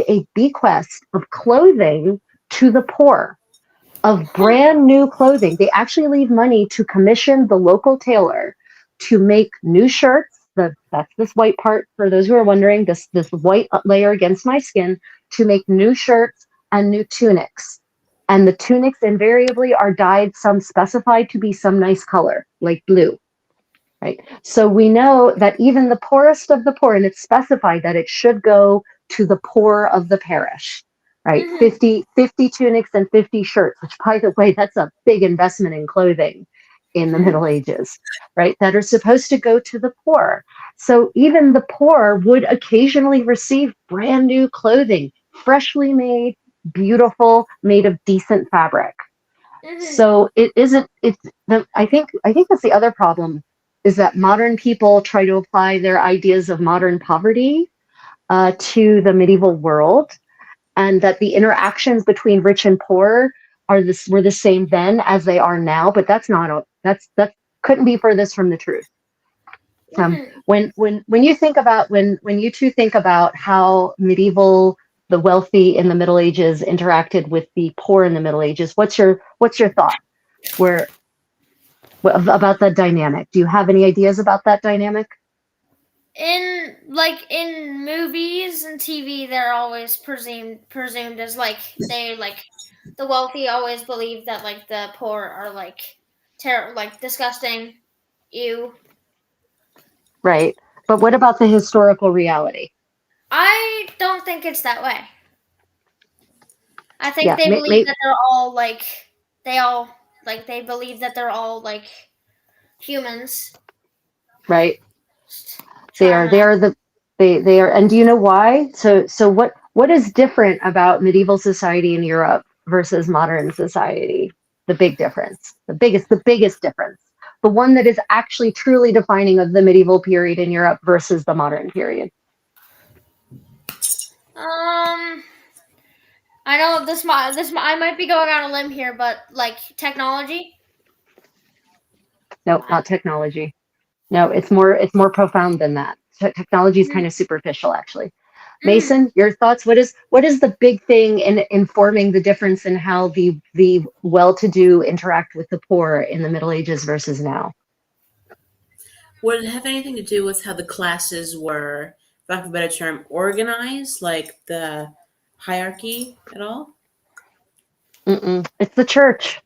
a bequest of clothing to the poor, of brand new clothing. They actually leave money to commission the local tailor to make new shirts. That's this white part, for those who are wondering, this white layer against my skin, to make new shirts and new tunics. And the tunics invariably are dyed specified to be some nice color, like blue, right? So we know that even the poorest of the poor, and it's specified that it should go to the poor of the parish, right? 50 tunics and 50 shirts, which, by the way, that's a big investment in clothing in the Middle Ages, right? That are supposed to go to the poor. So even the poor would occasionally receive brand new clothing, freshly made, beautiful, made of decent fabric. So I think that's the other problem, is that modern people try to apply their ideas of modern poverty to the medieval world, and that the interactions between rich and poor were the same then as they are now, but that couldn't be furthest from the truth. When you think about when you two think about how the wealthy in the Middle Ages interacted with the poor in the Middle Ages, what's your thought where about that dynamic? Do you have any ideas about that dynamic? In movies and TV, they're always presumed as the wealthy always believe that the poor are disgusting, ew. Right. But what about the historical reality? I don't think it's that way. I think Yeah, they believe that they're all they believe that they're all humans. Right. They are and do you know why? So what is different about medieval society in Europe versus modern society? The big difference, the biggest difference, the one that is actually truly defining of the medieval period in Europe versus the modern period. I know this I might be going on a limb here, but technology. No, not technology. No, it's more profound than that. Technology is kind of superficial, actually. Mason, your thoughts? What is the big thing in informing the difference in how the well-to-do interact with the poor in the Middle Ages versus now? Would it have anything to do with how the classes were, for lack of a better term, organized, like the hierarchy at all? It's the church.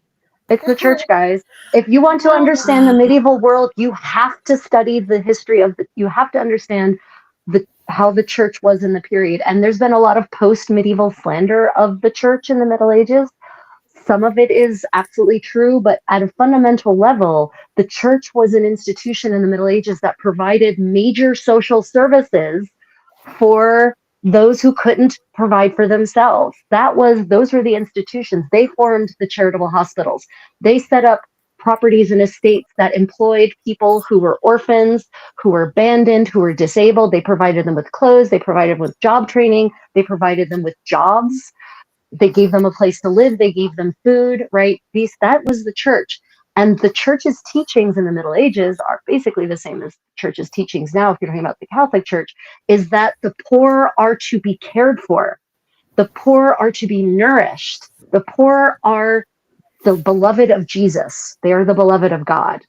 It's the church, guys. If you want to understand the medieval world, you have to study the history of you have to understand how the church was in the period. And there's been a lot of post-medieval slander of the church in the Middle Ages. Some of it is absolutely true, but at a fundamental level, the church was an institution in the Middle Ages that provided major social services for those who couldn't provide for themselves. Those were the institutions. They formed the charitable hospitals. They set up properties and estates that employed people who were orphans, who were abandoned, who were disabled. They provided them with clothes. They provided them with job training. They provided them with jobs. They gave them a place to live. They gave them food, right? That was the church. And the church's teachings in the Middle Ages are basically the same as the church's teachings now, if you're talking about the Catholic Church, is that the poor are to be cared for. The poor are to be nourished. The poor are the beloved of Jesus. They are the beloved of God,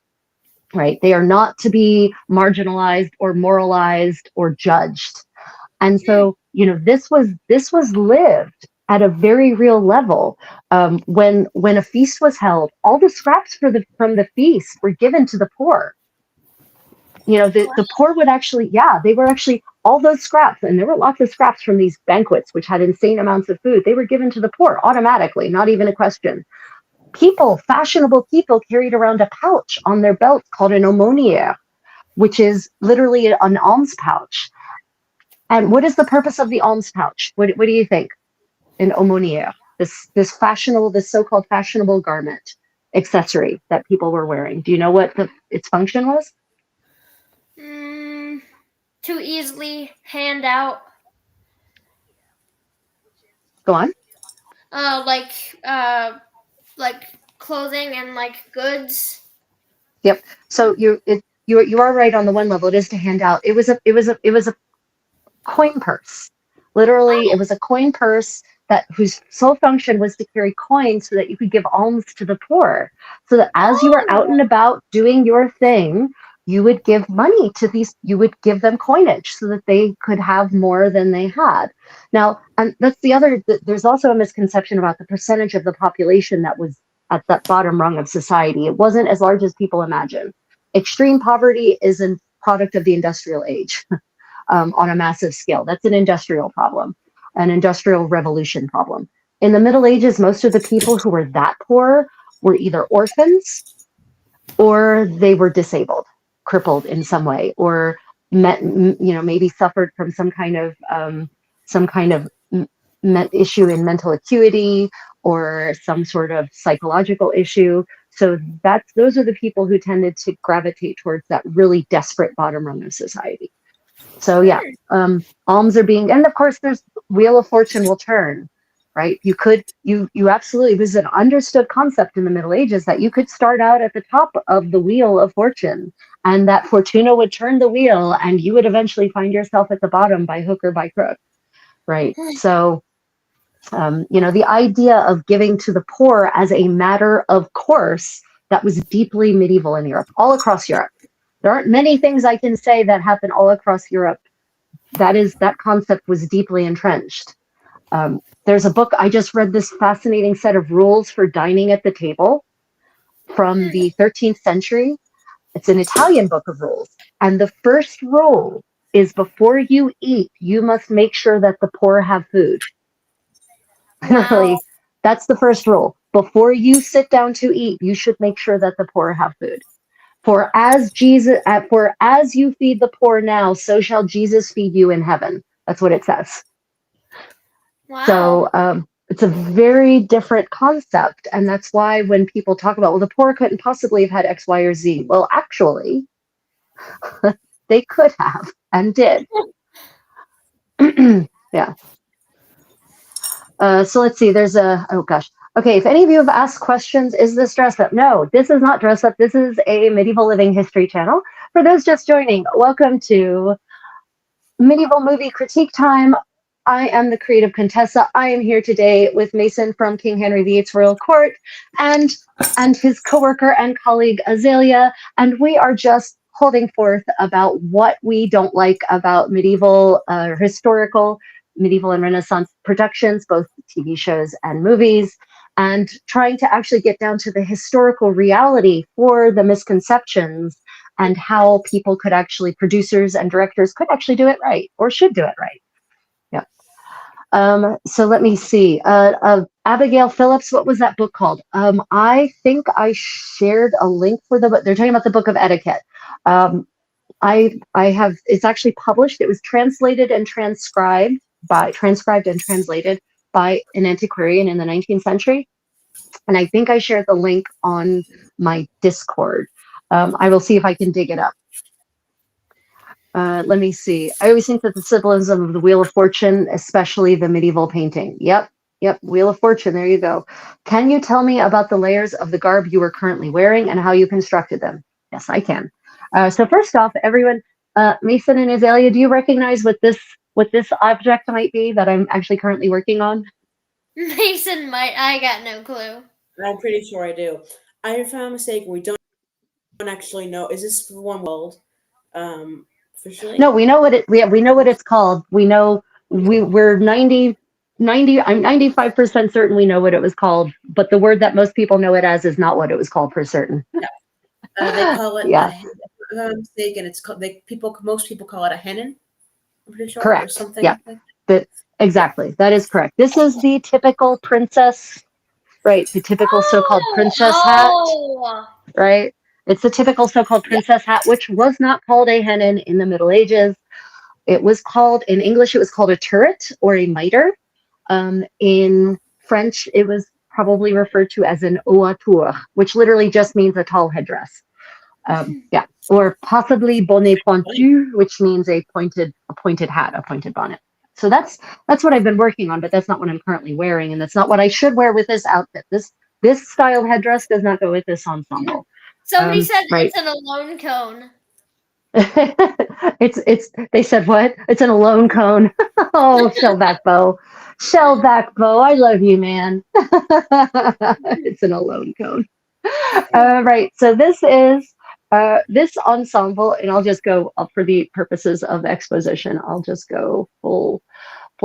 right? They are not to be marginalized or moralized or judged. And so, this was lived at a very real level. When a feast was held, all the scraps from the feast were given to the poor. The poor would actually, they were actually all those scraps, and there were lots of scraps from these banquets, which had insane amounts of food. They were given to the poor automatically, not even a question. Fashionable people carried around a pouch on their belt called an aumônière, which is literally an alms pouch. And what is the purpose of the alms pouch? What do you think? An aumônière, this so-called fashionable garment accessory that people were wearing. Do you know what its function was? To easily hand out. Go on. Like clothing and goods. Yep. So you are right on the one level. It is to hand out. It was a coin purse. Literally, it was a coin purse whose sole function was to carry coins so that you could give alms to the poor. So that as you were out and about doing your thing, you would give money to you would give them coinage so that they could have more than they had. Now, and that's there's also a misconception about the percentage of the population that was at that bottom rung of society. It wasn't as large as people imagine. Extreme poverty is a product of the industrial age. On a massive scale. That's an industrial problem, an industrial revolution problem. In the Middle Ages, most of the people who were that poor were either orphans or they were disabled, crippled in some way, or maybe suffered from some kind of issue in mental acuity or some sort of psychological issue. So those are the people who tended to gravitate towards that really desperate bottom rung of society. So alms are being, and of course there's Wheel of Fortune will turn, right? You absolutely, it was an understood concept in the Middle Ages that you could start out at the top of the wheel of fortune, and that Fortuna would turn the wheel and you would eventually find yourself at the bottom by hook or by crook, right? So, the idea of giving to the poor as a matter of course, that was deeply medieval in Europe, all across Europe. There aren't many things I can say that happen all across Europe. That concept was deeply entrenched. There's a book, I just read this fascinating set of rules for dining at the table from the 13th century. It's an Italian book of rules. And the first rule is before you eat, you must make sure that the poor have food. Literally, Wow. that's the first rule. Before you sit down to eat, you should make sure that the poor have food. For as you feed the poor now, so shall Jesus feed you in heaven. That's what it says. Wow. So it's a very different concept. And that's why when people talk about, well, the poor couldn't possibly have had X, Y, or Z. Well, actually, they could have and did. Yeah. So let's see, oh gosh. Okay, if any of you have asked questions, is this dress up? No, this is not dress up. This is a medieval living history channel. For those just joining, welcome to Medieval Movie Critique Time. I am the creative Contessa. I am here today with Mason from King Henry VIII's Royal Court and his coworker and colleague Azalea, and we are just holding forth about what we don't like about medieval medieval and Renaissance productions, both TV shows and movies, and trying to actually get down to the historical reality for the misconceptions and how people could actually, producers and directors could actually do it right or should do it right. Yeah. So let me see. Abigail Phillips, what was that book called? I think I shared a link for the book. They're talking about the Book of Etiquette. I have, it's actually published. It was translated and transcribed and translated by an antiquarian in the 19th century. And I think I shared the link on my Discord. I will see if I can dig it up. Let me see. I always think that the symbolism of the Wheel of Fortune, especially the medieval painting. Yep, Wheel of Fortune, there you go. Can you tell me about the layers of the garb you are currently wearing and how you constructed them? Yes, I can. So first off, everyone, Mason and Azalea, do you recognize what this object might be that I'm actually currently working on? Mason might. I got no clue. I'm pretty sure I do. I found a mistake. We don't actually know. Is this the one called officially? No, we know what we know what it's called. We know we're 90 I'm 95% certain we know what it was called, but the word that most people know it as is not what it was called for certain. No. They call it yeah. if I'm not mistaken, it's called most people call it a hennin. I'm pretty sure. Correct. Or something Yeah. like that. Exactly. That is correct. This is the typical princess, right? The typical so-called princess hat, right? It's the typical so-called princess hat, which was not called a hennin in the Middle Ages. It was called, in English, it was called a turret or a mitre. In French, it was probably referred to as an ouateur, which literally just means a tall headdress. Yeah, or possibly bonnet pointu, which means a pointed hat, a pointed bonnet. So that's what I've been working on, but that's not what I'm currently wearing, and that's not what I should wear with this outfit. This style headdress does not go with this ensemble. Somebody said it's an alone cone. They said what? It's an alone cone. Oh, shellback bow. I love you, man. It's an alone cone. Right. So this is this ensemble, and I'll just go up for the purposes of exposition. I'll just go full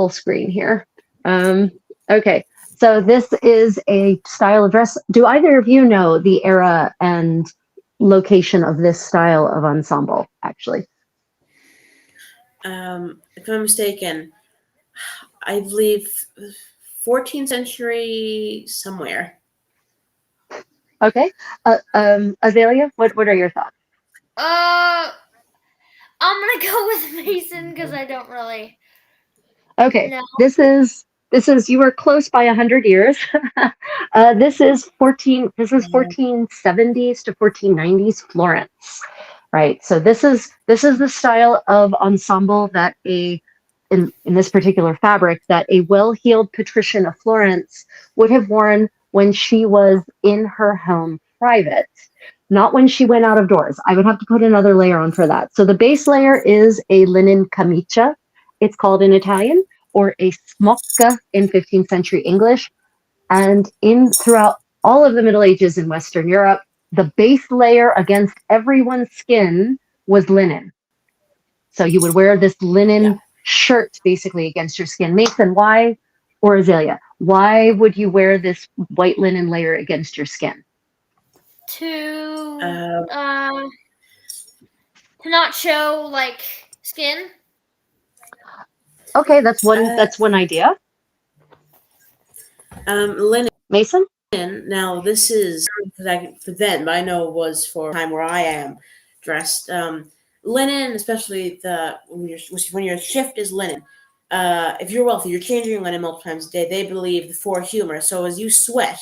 screen here. Okay. So this is a style of dress. Do either of you know the era and location of this style of ensemble, actually? If I'm mistaken, I believe 14th century somewhere. Okay. Azalea, what are your thoughts? I'm gonna go with Mason because I don't really. Okay. know. This is you are close by 100 years. This is 1470s to 1490s Florence. Right. So this is the style of ensemble that a in this particular fabric that a well-heeled patrician of Florence would have worn when she was in her home private, not when she went out of doors. I would have to put another layer on for that. So the base layer is a linen camicia, it's called in Italian, or a smocca in 15th century English. And in throughout all of the Middle Ages in Western Europe, the base layer against everyone's skin was linen. So you would wear this linen shirt basically against your skin. Mason, why, or Azalea, why would you wear this white linen layer against your skin? To not show like skin. Okay, that's one idea. Linen. Mason? Now this is for then, but I know it was for a time where I am dressed. Linen, especially when your shift is linen. If you're wealthy, you're changing your linen multiple times a day. They believe for humor. So as you sweat,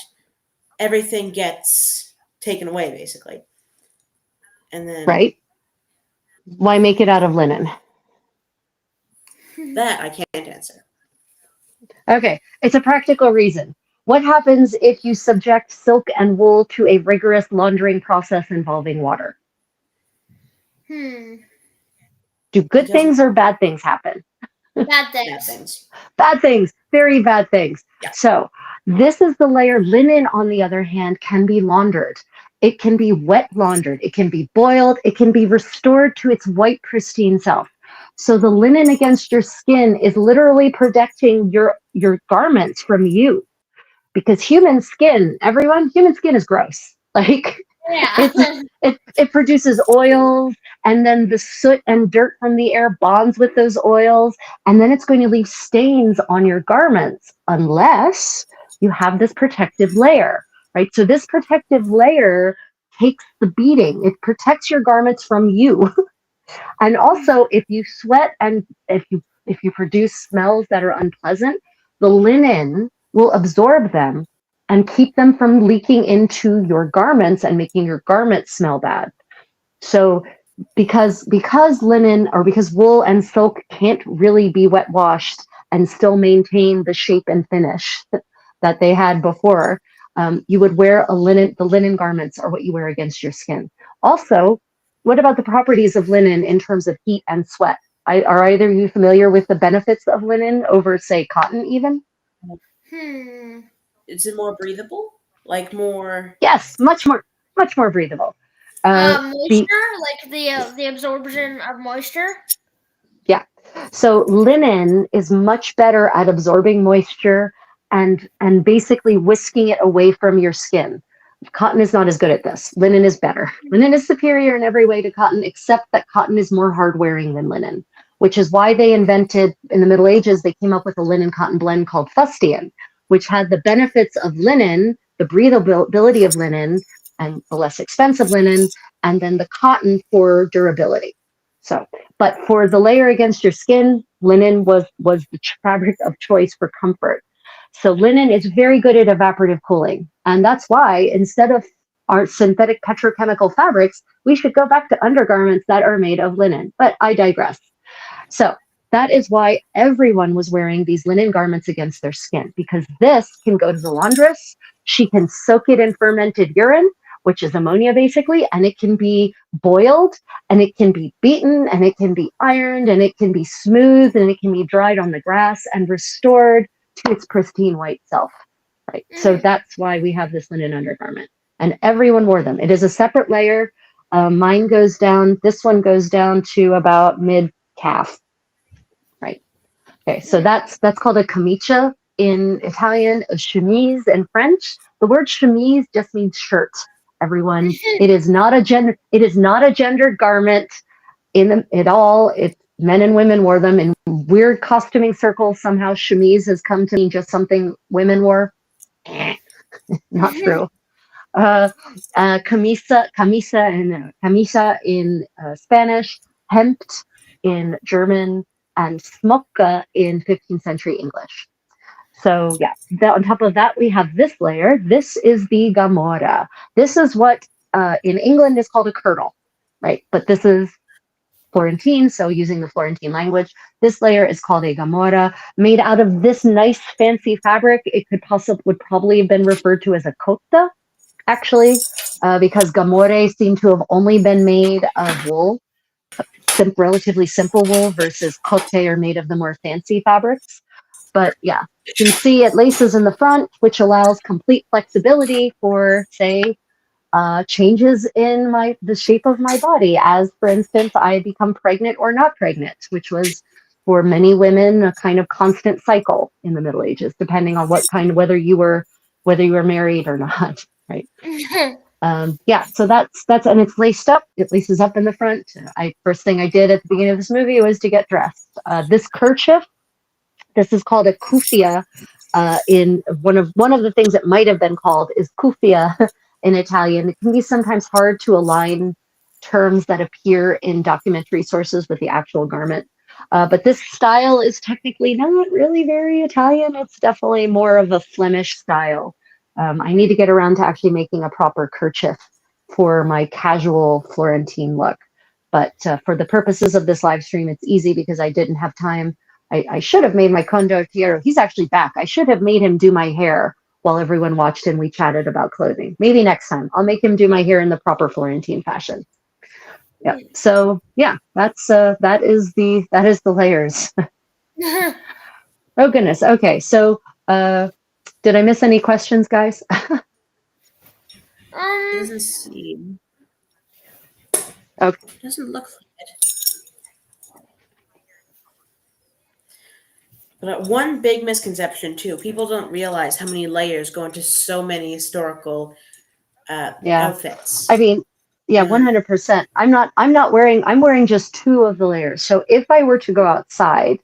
everything gets taken away, basically. And then right. Why make it out of linen? That I can't answer. Okay, it's a practical reason. What happens if you subject silk and wool to a rigorous laundering process involving water? Do good things or bad things happen? Bad things. Bad things. Bad things, very bad things. Yeah. So this is the layer. Linen, on the other hand, can be laundered. It can be wet laundered. It can be boiled. It can be restored to its white, pristine self. So the linen against your skin is literally protecting your garments from you. Because human skin is gross. Like, Yeah. it produces oils, and then the soot and dirt from the air bonds with those oils, and then it's going to leave stains on your garments unless you have this protective layer, right? So this protective layer takes the beating. It protects your garments from you. And also, if you sweat and if you produce smells that are unpleasant, the linen will absorb them and keep them from leaking into your garments and making your garments smell bad. So because linen, or because wool and silk can't really be wet washed and still maintain the shape and finish that they had before, you would wear the linen garments are what you wear against your skin. Also, what about the properties of linen in terms of heat and sweat? Are either of you familiar with the benefits of linen over, say, cotton even? Is it more breathable? Like more? Yes, much more breathable. Moisture, like the absorption of moisture. Yeah. So linen is much better at absorbing moisture and basically whisking it away from your skin. Cotton is not as good at this. Linen is better. Linen is superior in every way to cotton, except that cotton is more hard-wearing than linen, which is why they invented, in the Middle Ages, they came up with a linen-cotton blend called fustian, which had the benefits of linen, the breathability of linen, and the less expensive linen, and then the cotton for durability. So, but for the layer against your skin, linen was the fabric of choice for comfort. So linen is very good at evaporative cooling. And that's why instead of our synthetic petrochemical fabrics, we should go back to undergarments that are made of linen. But I digress. So that is why everyone was wearing these linen garments against their skin, because this can go to the laundress. She can soak it in fermented urine, which is ammonia basically, and it can be boiled, and it can be beaten, and it can be ironed, and it can be smoothed, and it can be dried on the grass and restored to its pristine white self, right? So that's why we have this linen undergarment, and everyone wore them. It is a separate layer. Mine goes down, this one goes down to about mid-calf, right? Okay, so that's called a camicia in Italian, a chemise in French. The word chemise just means shirt, everyone. It is not a gendered garment at all. Men and women wore them in weird costuming circles. Somehow chemise has come to mean just something women wore. Not true. Camisa in Spanish, hempt in German, and smocca in 15th century English. So yeah, on top of that, we have this layer. This is the gamora. This is what in England is called a kirtle, right? But this is Florentine, so using the Florentine language. This layer is called a gamora, made out of this nice fancy fabric. It would probably have been referred to as a cota, actually, because gamore seem to have only been made of wool, relatively simple wool, versus cote are made of the more fancy fabrics. But yeah, you can see it laces in the front, which allows complete flexibility for, say, changes in the shape of my body, as for instance I become pregnant or not pregnant, which was for many women a kind of constant cycle in the Middle Ages, depending on whether you were married or not, right? Yeah, so that's and it's laced up. It laces up in the front. First thing I did at the beginning of this movie was to get dressed. This kerchief, this is called a kufia. In one of the things it might have been called is kufia in Italian. It can be sometimes hard to align terms that appear in documentary sources with the actual garment. But this style is technically not really very Italian. It's definitely more of a Flemish style. I need to get around to actually making a proper kerchief for my casual Florentine look. But for the purposes of this live stream, it's easy because I didn't have time. I should have made my condottiero. He's actually back. I should have made him do my hair while everyone watched and we chatted about clothing. Maybe next time I'll make him do my hair in the proper Florentine fashion. Yeah. So yeah, that is the layers. Oh goodness. Okay. So did I miss any questions, guys? Doesn't seem. Okay. Doesn't look like it. But one big misconception too: people don't realize how many layers go into so many historical outfits. I mean, yeah, 100%. I'm wearing just 2 of the layers. So if I were to go outside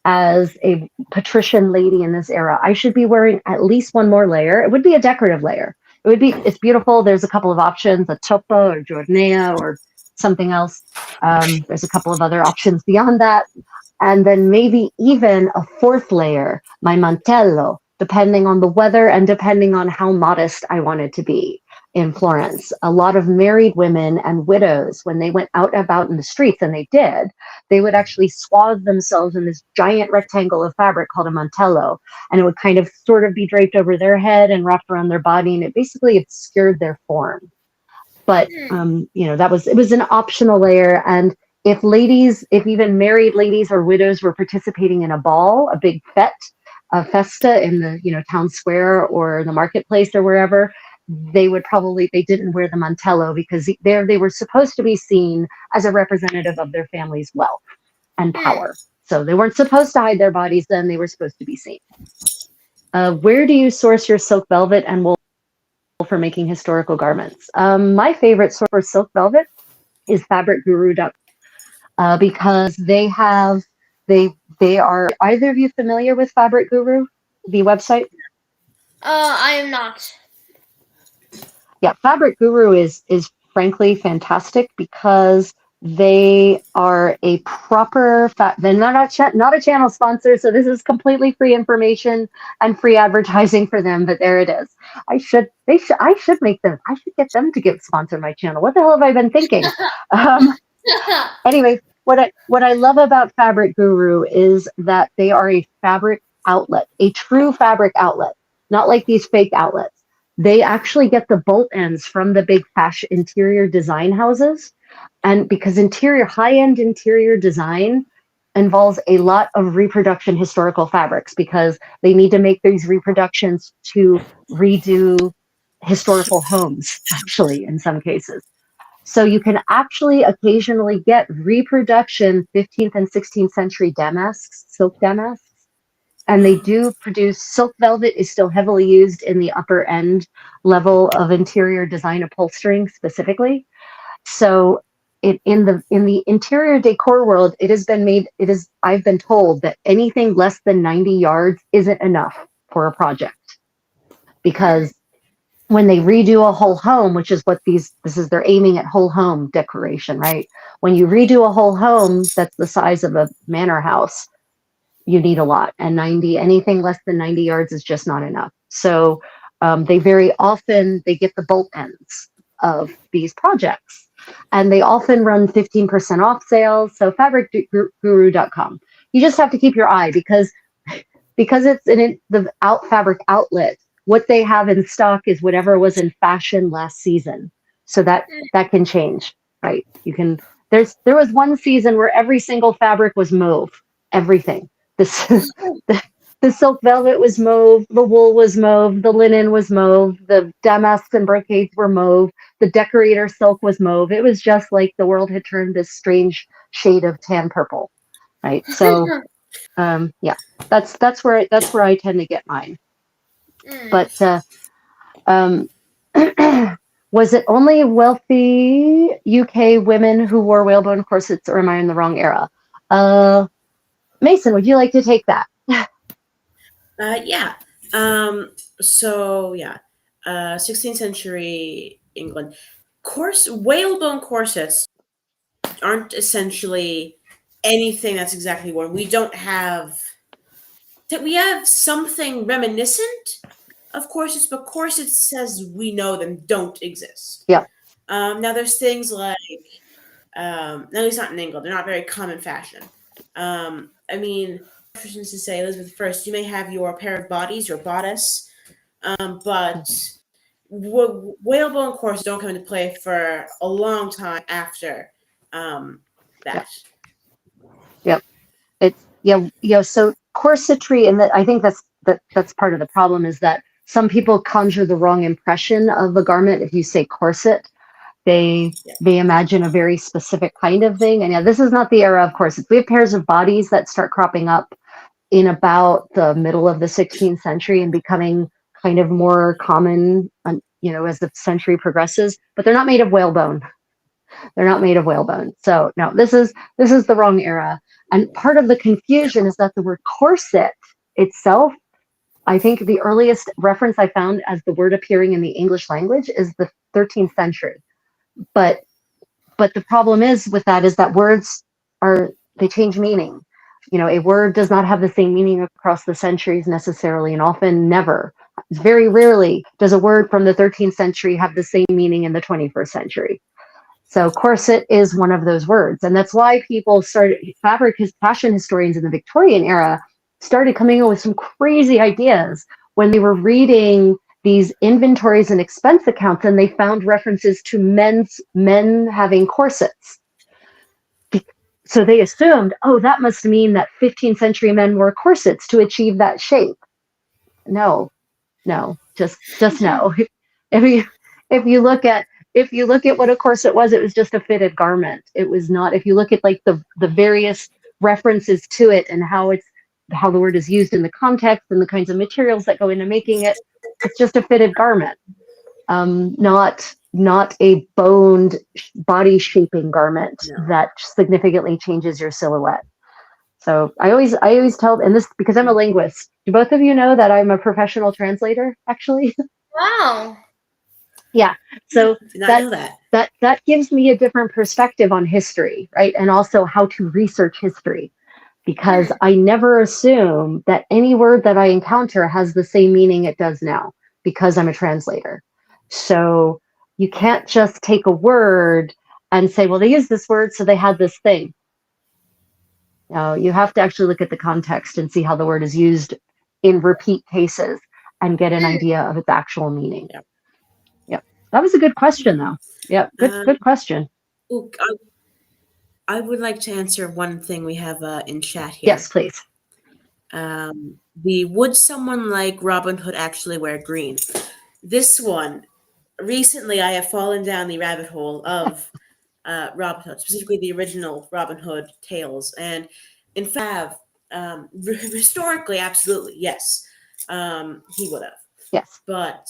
as a patrician lady in this era, I should be wearing at least 1 more layer. It would be a decorative layer. It's beautiful. There's a couple of options, a topo or giornea or something else. There's a couple of other options beyond that. And then maybe even a 4th layer, my mantello, depending on the weather and depending on how modest I wanted to be. In Florence, a lot of married women and widows, when they went out about in the streets, and they would actually swathe themselves in this giant rectangle of fabric called a mantello, and it would kind of sort of be draped over their head and wrapped around their body, and it basically obscured their form. But it was an optional layer. And if even married ladies or widows were participating in a ball, a big fete, a festa in the town square or the marketplace or wherever, they didn't wear the mantello because they were supposed to be seen as a representative of their family's wealth and power. So they weren't supposed to hide their bodies then, they were supposed to be seen. Where do you source your silk velvet and wool for making historical garments? My favorite source for silk velvet is fabricguru.com, because they are either of you familiar with Fabric Guru, the website? I am not. Yeah, Fabric Guru is frankly fantastic because they are a proper. They're not a channel sponsor, so this is completely free information and free advertising for them. But there it is. I should make them. I should get them to sponsor my channel. What the hell have I been thinking? Anyway, what I love about Fabric Guru is that they are a fabric outlet, a true fabric outlet, not like these fake outlets. They actually get the bolt ends from the big fashion interior design houses. And because high-end interior design involves a lot of reproduction historical fabrics, because they need to make these reproductions to redo historical homes, actually, in some cases. So you can actually occasionally get reproduction 15th and 16th century damasks, silk damasks. And they do produce silk velvet is still heavily used in the upper end level of interior design upholstering specifically. So in the interior decor world, I've been told that anything less than 90 yards isn't enough for a project, because when they redo a whole home, which is what they're aiming at whole home decoration, right? When you redo a whole home that's the size of a manor house, you need a lot, and anything less than 90 yards is just not enough. So they very often get the bolt ends of these projects. and they often run 15% off sales. So fabricguru.com. You just have to keep your eye because it's in the fabric outlet. What they have in stock is whatever was in fashion last season. So that can change, right? You can. There was one season where every single fabric was mauve, everything. This the silk velvet was mauve, the wool was mauve, the linen was mauve, the damasks and brocades were mauve, the decorator silk was mauve. It was just like the world had turned this strange shade of tan purple, right? So, yeah, that's where I tend to get mine. But was it only wealthy UK women who wore whalebone corsets, or am I in the wrong era? Mason, would you like to take that? Yeah. So yeah, 16th century England. Whalebone corsets aren't essentially anything that's exactly worn. We don't have. We have something reminiscent of corsets, but corsets, as we know them, don't exist. Yeah. Now there's things like, at least not in England, they're not very common fashion. I mean, for instance, to say Elizabeth I, you may have your pair of bodies, your bodice, but whalebone corsets don't come into play for a long time after that. Yep. It's so corsetry, and I think that's part of the problem, is that some people conjure the wrong impression of a garment. If you say corset, they imagine a very specific kind of thing. And yeah, this is not the era of corsets. We have pairs of bodies that start cropping up in about the middle of the 16th century and becoming kind of more common, as the century progresses, but they're not made of whalebone. They're not made of whalebone. So no, this is the wrong era. And part of the confusion is that the word corset itself, I think the earliest reference I found as the word appearing in the English language is the 13th century. But the problem is with that is that words they change meaning. A word does not have the same meaning across the centuries necessarily, and often never. Very rarely does a word from the 13th century have the same meaning in the 21st century. So corset is one of those words. And that's why people fashion historians in the Victorian era started coming up with some crazy ideas when they were reading these inventories and expense accounts, and they found references to men having corsets. So they assumed, that must mean that 15th century men wore corsets to achieve that shape. No, just no. If you look at what a corset was, it was just a fitted garment. It was not. If you look at like the various references to it and how the word is used in the context and the kinds of materials that go into making it, it's just a fitted garment, not a boned body shaping garment that significantly changes your silhouette. So I always tell, and this because I'm a linguist. Do both of you know that I'm a professional translator, actually? Wow. Yeah. So Did not know that gives me a different perspective on history, right? And also how to research history, because I never assume that any word that I encounter has the same meaning it does now, because I'm a translator. So you can't just take a word and say, well, they used this word, so they had this thing. No, you have to actually look at the context and see how the word is used in repeat cases and get an idea of its actual meaning. Yep. That was a good question, though. Yep. Good question. Ooh, I would like to answer one thing we have in chat here. Yes, please. Would someone like Robin Hood actually wear green? This one, recently I have fallen down the rabbit hole of Robin Hood, specifically the original Robin Hood tales. And in fact, historically, absolutely, yes, he would have. Yes. But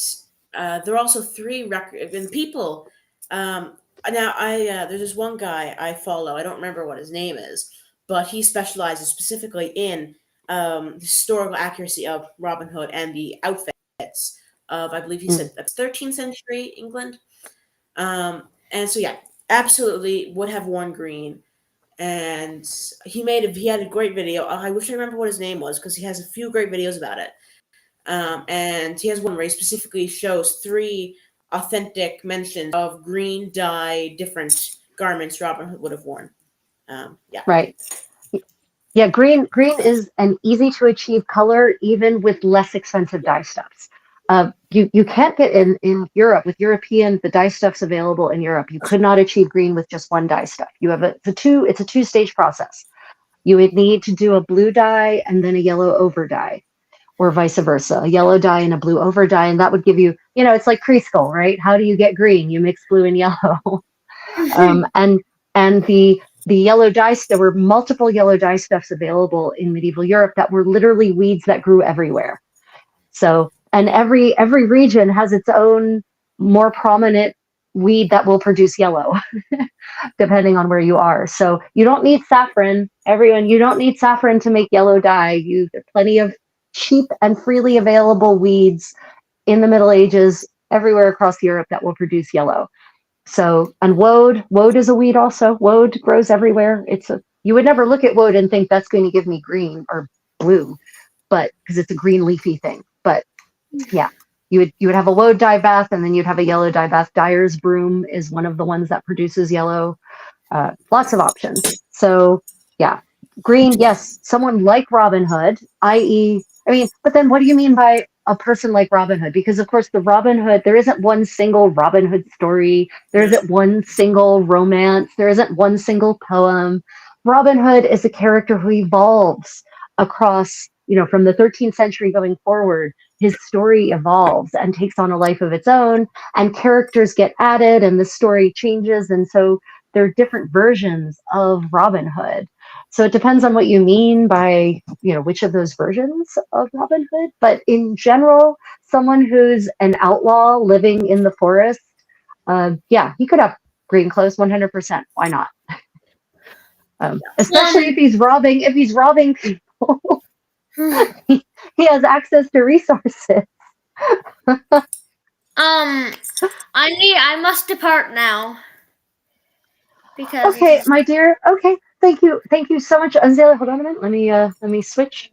there are also three records, and people, now there's this one guy I follow, I don't remember what his name is, but he specializes specifically in historical accuracy of Robin Hood and the outfits of, I believe he said that's 13th century England. And so yeah, absolutely would have worn green. And he had a great video. I wish I remember what his name was, because he has a few great videos about it. And he has one where he specifically shows three authentic mentions of green dye different garments Robin Hood would have worn. Yeah. Right. Yeah, green is an easy to achieve color even with less expensive dye stuffs. You can't get in Europe with European the dye stuffs available in Europe. You could not achieve green with just one dye stuff. You have it's a two-stage process. You would need to do a blue dye and then a yellow over dye, or vice versa, a yellow dye and a blue over dye, and that would give you, it's like preschool, right? How do you get green? You mix blue and yellow. And the yellow dye, there were multiple yellow dye stuffs available in medieval Europe that were literally weeds that grew everywhere. So, and every region has its own more prominent weed that will produce yellow, depending on where you are. So you don't need saffron, everyone. You don't need saffron to make yellow dye. There are plenty of cheap and freely available weeds in the Middle Ages everywhere across Europe that will produce yellow. So, and woad is a weed also. Woad grows everywhere. You would never look at woad and think that's going to give me green or blue, but because it's a green leafy thing. But yeah, you would have a woad dye bath, and then you'd have a yellow dye bath. Dyer's broom is one of the ones that produces yellow. Lots of options. So yeah, green, yes, someone like Robin Hood, but then what do you mean by a person like Robin Hood? Because of course there isn't one single Robin Hood story. There isn't one single romance. There isn't one single poem. Robin Hood is a character who evolves across, from the 13th century going forward. His story evolves and takes on a life of its own, and characters get added and the story changes. And so there are different versions of Robin Hood. So it depends on what you mean by, which of those versions of Robin Hood. But in general, someone who's an outlaw living in the forest, he could have green clothes 100%. Why not? Especially if he's robbing people, he has access to resources. I must depart now. Because okay, my dear. Okay, thank you so much, Azalea. Hold on a minute. Let me switch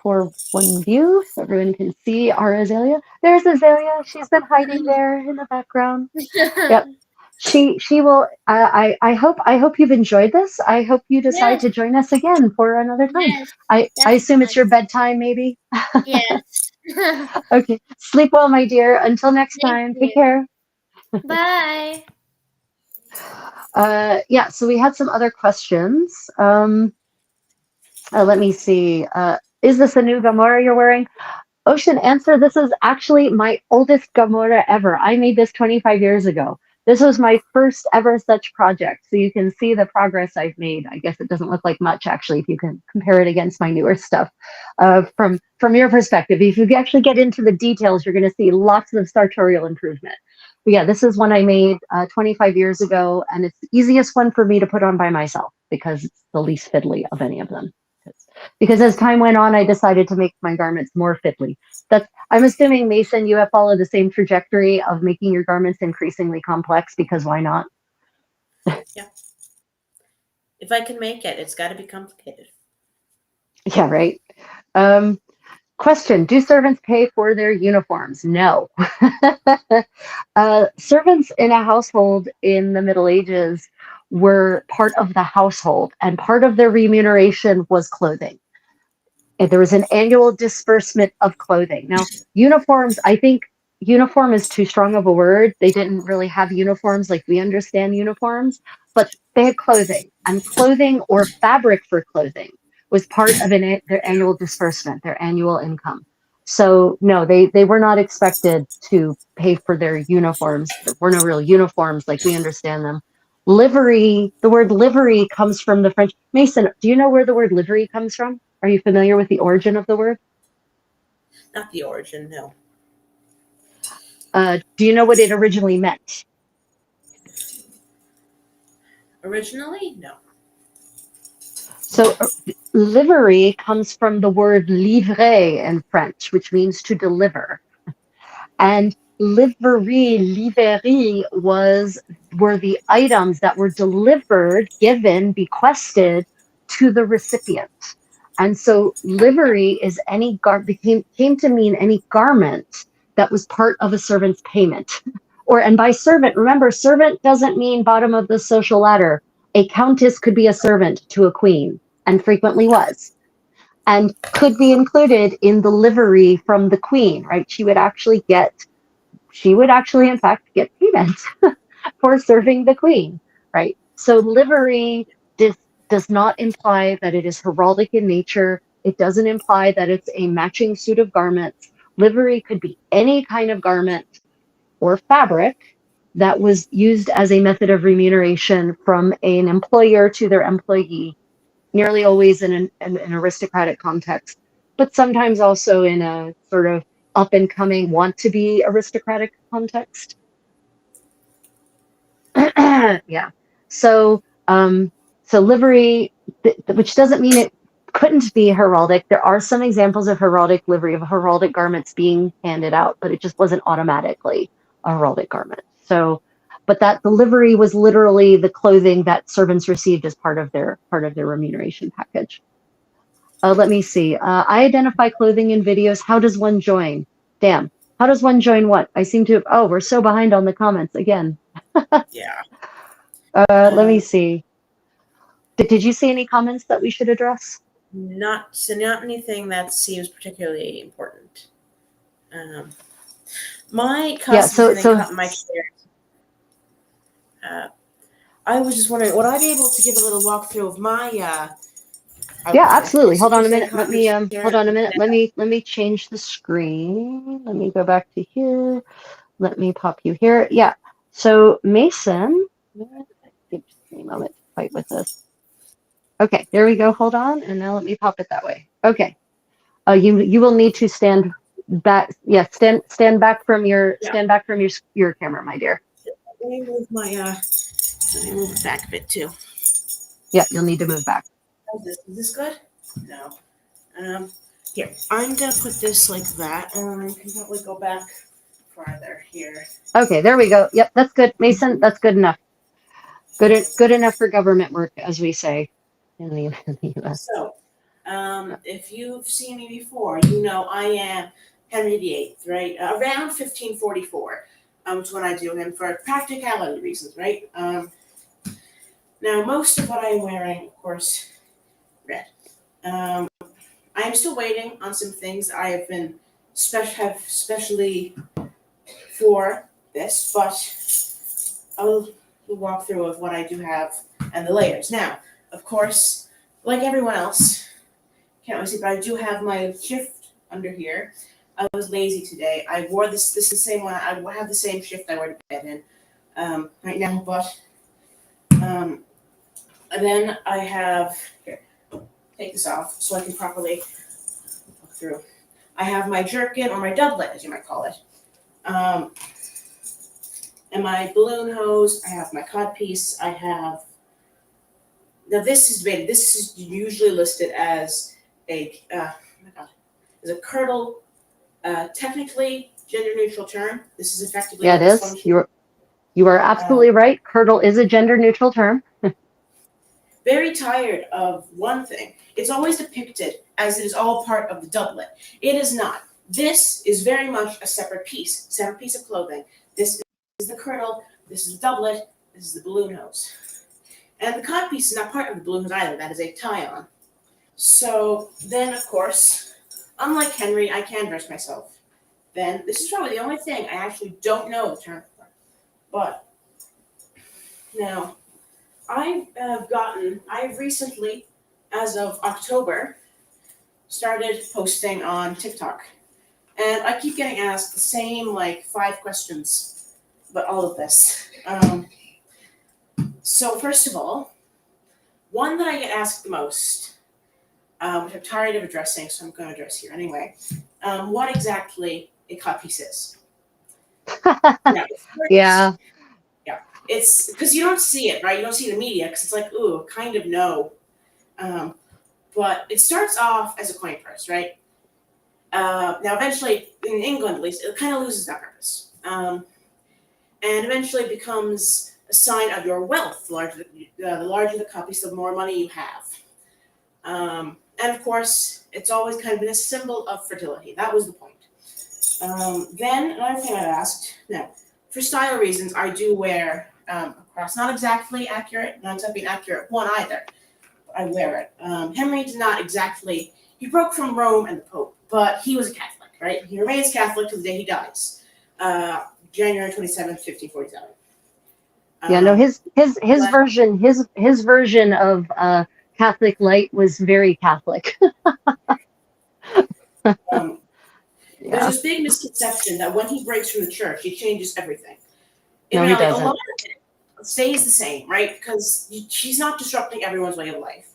for one view so everyone can see our Azalea. There's Azalea. She's been hiding there in the background. Yep. She will. I hope you've enjoyed this. I hope you decide to join us again for another time. Yes, I assume it's your bedtime, maybe. Yes. Okay. Sleep well, my dear. Until next time. Take care. Bye. So we had some other questions. Let me see. Is this a new Gamora you're wearing? Ocean, answer. This is actually my oldest Gamora ever. I made this 25 years ago. This was my first ever such project. So you can see the progress I've made. I guess it doesn't look like much, actually, if you can compare it against my newer stuff. From your perspective, if you actually get into the details, you're going to see lots of sartorial improvement. But yeah, this is one I made 25 years ago, and it's the easiest one for me to put on by myself because it's the least fiddly of any of them. Because as time went on, I decided to make my garments more fiddly. I'm assuming, Mason, you have followed the same trajectory of making your garments increasingly complex, because why not? Yeah. If I can make it, it's got to be complicated. Yeah, right. Question, do servants pay for their uniforms? No. Servants in a household in the Middle Ages were part of the household, and part of their remuneration was clothing. And there was an annual disbursement of clothing. Now, uniforms, I think uniform is too strong of a word. They didn't really have uniforms like we understand uniforms, but they had clothing, and clothing or fabric for clothing was part of their annual disbursement, their annual income. So no, they were not expected to pay for their uniforms. There were no real uniforms like we understand them. Livery, the word livery comes from the French. Mason, do you know where the word livery comes from? Are you familiar with the origin of the word? Not the origin, no. Do you know what it originally meant? Originally, no. So livery comes from the word livrer in French, which means to deliver. And livery were the items that were delivered, given, bequested to the recipient. And so livery is came to mean any garment that was part of a servant's payment and by servant, remember, servant doesn't mean bottom of the social ladder. A countess could be a servant to a queen, and frequently was, and could be included in the livery from the queen, right? She would actually, in fact, get payment for serving the queen, right? So livery does not imply that it is heraldic in nature. It doesn't imply that it's a matching suit of garments. Livery could be any kind of garment or fabric that was used as a method of remuneration from an employer to their employee, nearly always in an aristocratic context, but sometimes also in a sort of up and coming, want to be aristocratic context. Yeah. So, so livery, which doesn't mean it couldn't be heraldic. There are some examples of heraldic livery, of heraldic garments being handed out, but it just wasn't automatically a heraldic garment. So, but that the livery was literally the clothing that servants received as part of their remuneration package. Let me see. I identify clothing in videos. How does one join? Damn. How does one join what? I seem to have, oh, we're so behind on the comments again. Yeah. Let me see. Did you see any comments that we should address? Not anything that seems particularly important. My costume my chair. I was just wondering, would I be able to give a little walkthrough of my yeah, absolutely. Hold on a minute. Let me hold on a minute. Let me change the screen. Let me go back to here. Let me pop you here. Yeah. So Mason, give me a moment to fight with this. Okay, there we go. Hold on, and now let me pop it that way. Okay. You will need to stand back. Yeah, stand back from your your camera, my dear. Let me move it back a bit too. Yeah, you'll need to move back. Is this good? No. Here, I'm gonna put this like that, and I can probably go back farther here. Okay, there we go. Yep, that's good, Mason. That's good enough. Good enough for government work, as we say in the U.S. So, if you've seen me before, you know I am Henry VIII, right? Around 1544, is when I do him for practicality reasons, right? Now, most of what I'm wearing, of course, red. I am still waiting on some things I have been specially for this, but I'll walk through of what I do have and the layers. Now, of course, like everyone else, can't really see, but I do have my shift under here. I was lazy today. I wore this. This is the same one. I have the same shift I wear to bed in right now, but and then I have here. Take this off so I can properly look through. I have my jerkin or my doublet, as you might call it, and my balloon hose. I have my codpiece. I have. Now this is usually listed as a as a kirtle. Technically, gender neutral term. This is effectively it is. You are absolutely right. Kirtle is a gender neutral term. Very tired of one thing. It's always depicted as it is all part of the doublet. It is not. This is very much a separate piece of clothing. This is the kirtle. This is the doublet. This is the balloon hose. And the codpiece is not part of the balloon hose either. That is a tie-on. So then, of course, unlike Henry, I can dress myself. Then this is probably the only thing I actually don't know the term for. But now, I've recently, as of October, started posting on TikTok. And I keep getting asked the same, 5 questions about all of this. So first of all, one that I get asked the most, which I'm tired of addressing, so I'm going to address here anyway. What exactly a codpiece is? Now, Yeah. Yeah. It's because you don't see it, right? You don't see the media because it's like, ooh, kind of no. But it starts off as a coin purse, right? Now, eventually, in England at least, it kind of loses that purpose. And eventually becomes a sign of your wealth. The larger the codpiece, the more money you have. And of course, it's always kind of been a symbol of fertility. That was the point. Then another thing I asked. Now, for style reasons, I do wear a cross. Not exactly accurate, not exactly an accurate one either. But I wear it. Henry did not exactly. He broke from Rome and the Pope, but he was a Catholic, right? He remains Catholic to the day he dies, January 27th, 1547. Yeah, no, his version of Catholic light was very Catholic. There's Yeah, this big misconception that when he breaks from the church, he changes everything. In no, he reality, a doesn't. lot of it stays the same, right? Because she's not disrupting everyone's way of life.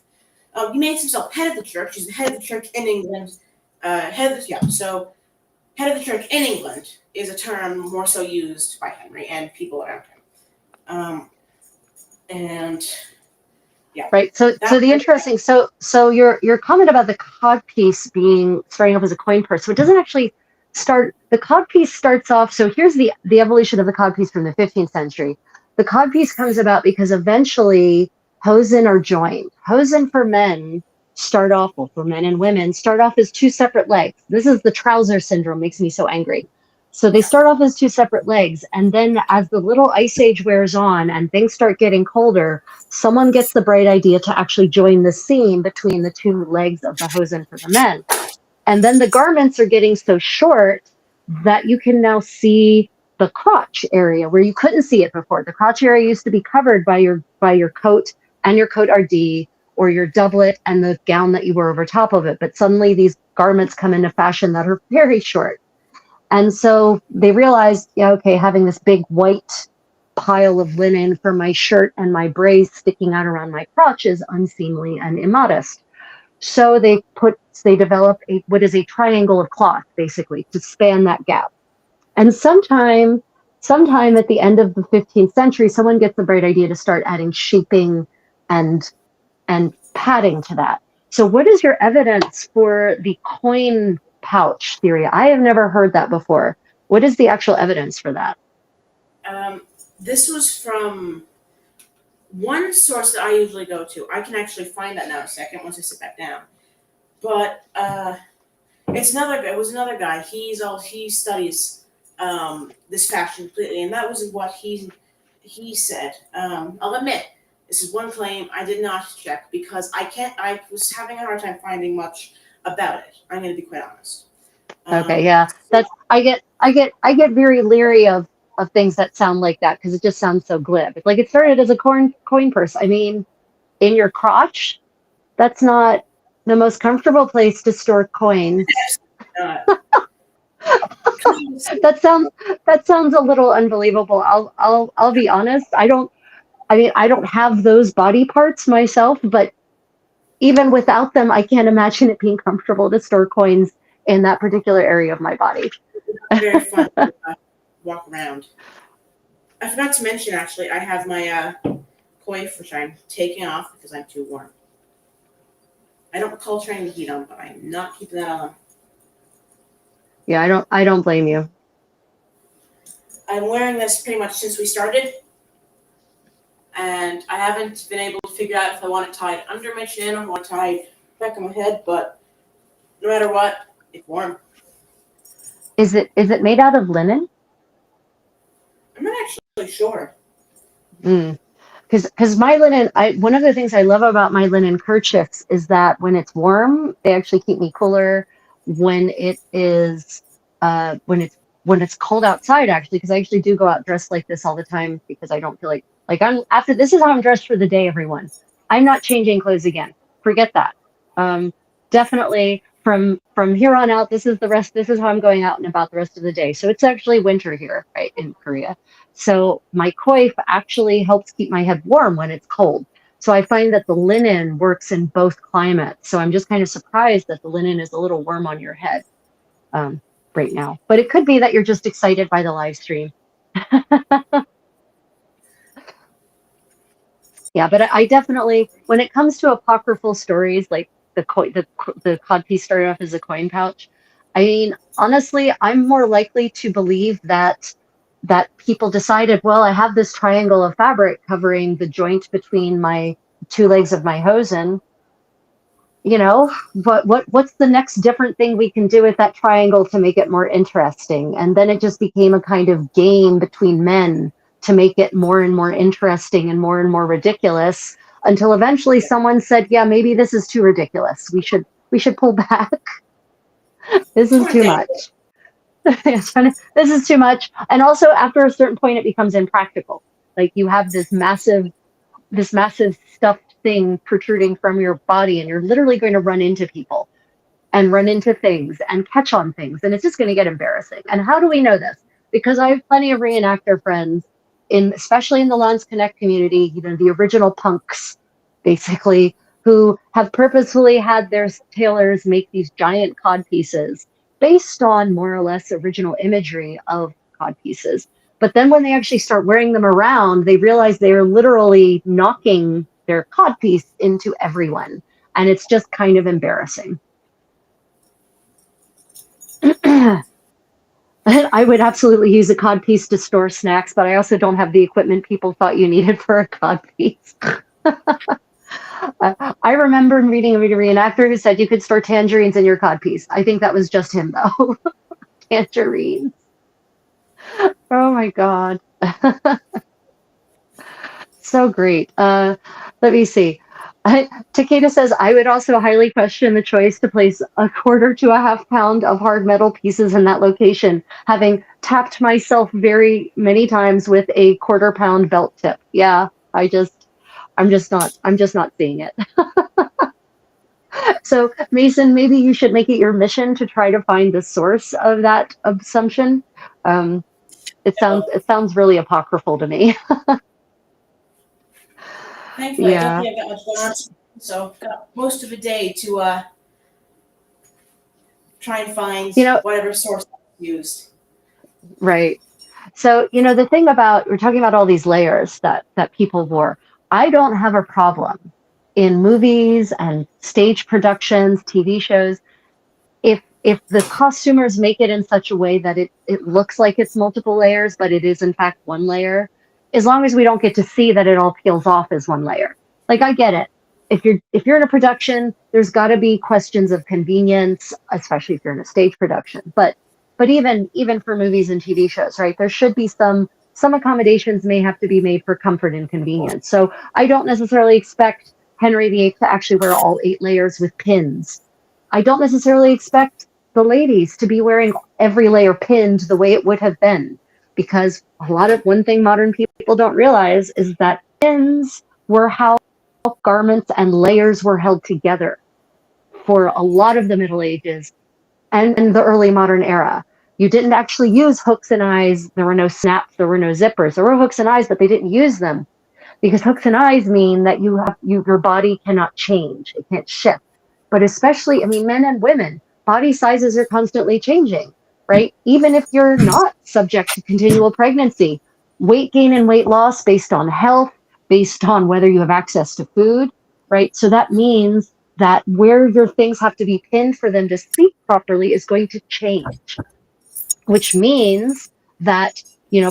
He makes himself head of the church. He's the head of the church in England. So head of the church in England is a term more so used by Henry and people around him. And yeah, Right. So the interesting. So your comment about the codpiece being starting off as a coin purse. So it doesn't actually start. The codpiece starts off. So here's the evolution of the codpiece from the 15th century. The codpiece comes about because eventually hosen are joined. Hosen for men start off, well, for men and women, start off as two separate legs. This is the trouser syndrome. Makes me so angry. So they start off as two separate legs, and then as the little ice age wears on and things start getting colder, someone gets the bright idea to actually join the seam between the two legs of the hosen for the men. And then the garments are getting so short that you can now see the crotch area where you couldn't see it before. The crotch area used to be covered by your coat and your coat RD, or your doublet and the gown that you wore over top of it. But suddenly these garments come into fashion that are very short. And so they realized, yeah, okay, having this big white pile of linen for my shirt and my brace sticking out around my crotch is unseemly and immodest. So they develop what is a triangle of cloth, basically, to span that gap. And sometime at the end of the 15th century, someone gets the bright idea to start adding shaping and padding to that. So what is your evidence for the coin pouch theory? I have never heard that before. What is the actual evidence for that? This was from one source that I usually go to. I can actually find that now in a second once I sit back down. But it was another guy. He studies this fashion completely, and that was what he said. I'll admit, this is one claim I did not check because I was having a hard time finding much about it. I'm going to be quite honest. Okay, yeah, I get very leery of things that sound like that because it just sounds so glib. It's like it started as a coin purse. I mean, in your crotch, that's not the most comfortable place to store coins. That sounds a little unbelievable. I'll be honest. I don't have those body parts myself, but even without them, I can't imagine it being comfortable to store coins in that particular area of my body. Very fun to walk around. I forgot to mention, actually, I have my coif, which I'm taking off because I'm too warm. I don't recall turning the heat on, but I'm not keeping that on. Yeah, I don't blame you. I'm wearing this pretty much since we started, and I haven't been able to figure out if I want it tied under my chin or want it tied back on my head, but no matter what, it's warm. Is it made out of linen? I'm not actually sure. Because my linen, one of the things I love about my linen kerchiefs is that when it's warm, they actually keep me cooler. When it's cold outside, actually, because I actually do go out dressed like this all the time because I don't feel like this is how I'm dressed for the day, everyone. I'm not changing clothes again. Forget that. Definitely from here on out, this is how I'm going out and about the rest of the day. So it's actually winter here, right, in Korea. So my coif actually helps keep my head warm when it's cold. So I find that the linen works in both climates. So I'm just kind of surprised that the linen is a little warm on your head right now. But it could be that you're just excited by the live stream. Yeah, but I definitely, when it comes to apocryphal stories like the codpiece started off as a coin pouch, I mean, honestly, I'm more likely to believe that people decided, well, I have this triangle of fabric covering the joint between my two legs of my hosen. you know, what's the next different thing we can do with that triangle to make it more interesting? And then it just became a kind of game between men to make it more and more interesting and more ridiculous, until eventually someone said, yeah, maybe this is too ridiculous. We should pull back. This is too much. This is too much. And also after a certain point it becomes impractical. Like you have this massive stuffed thing protruding from your body, and you're literally going to run into people and run into things and catch on things, and it's just going to get embarrassing. And how do we know this? Because I have plenty of reenactor friends, especially in the Lawns Connect community, you know, the original punks, basically, who have purposefully had their tailors make these giant cod pieces based on more or less original imagery of cod pieces. But then when they actually start wearing them around, they realize they're literally knocking their codpiece into everyone. And it's just kind of embarrassing. I would absolutely use a codpiece to store snacks, but I also don't have the equipment people thought you needed for a codpiece. I remember reading a reenactor who said you could store tangerines in your codpiece. I think that was just him, though. Tangerines. Oh my God. So great. Let me see. Takeda says, I would also highly question the choice to place a quarter to a half pound of hard metal pieces in that location, having tapped myself very many times with a quarter pound belt tip. Yeah, I'm just not seeing it. So Mason, maybe you should make it your mission to try to find the source of that assumption. It sounds really apocryphal to me. Thankfully, Yeah. I don't think I've got much going on, so I've got most of a day to try and find whatever source I used. Right. So, the thing about, we're talking about all these layers that people wore. I don't have a problem in movies and stage productions, TV shows, if the costumers make it in such a way that it looks like it's multiple layers, but it is in fact one layer, as long as we don't get to see that it all peels off as one layer. Like, I get it. If you're in a production, there's got to be questions of convenience, especially if you're in a stage production. But even for movies and TV shows, right? There should be some accommodations may have to be made for comfort and convenience. So I don't necessarily expect Henry VIII to actually wear all 8 layers with pins. I don't necessarily expect the ladies to be wearing every layer pinned the way it would have been, because one thing modern people don't realize is that pins were how garments and layers were held together for a lot of the Middle Ages and the early modern era. You didn't actually use hooks and eyes. There were no snaps. There were no zippers. There were hooks and eyes, but they didn't use them because hooks and eyes mean that your body cannot change. It can't shift. But especially, men and women, body sizes are constantly changing, right? Even if you're not subject to continual pregnancy, weight gain and weight loss based on health, based on whether you have access to food, right? So that means that where your things have to be pinned for them to speak properly is going to change, which means that,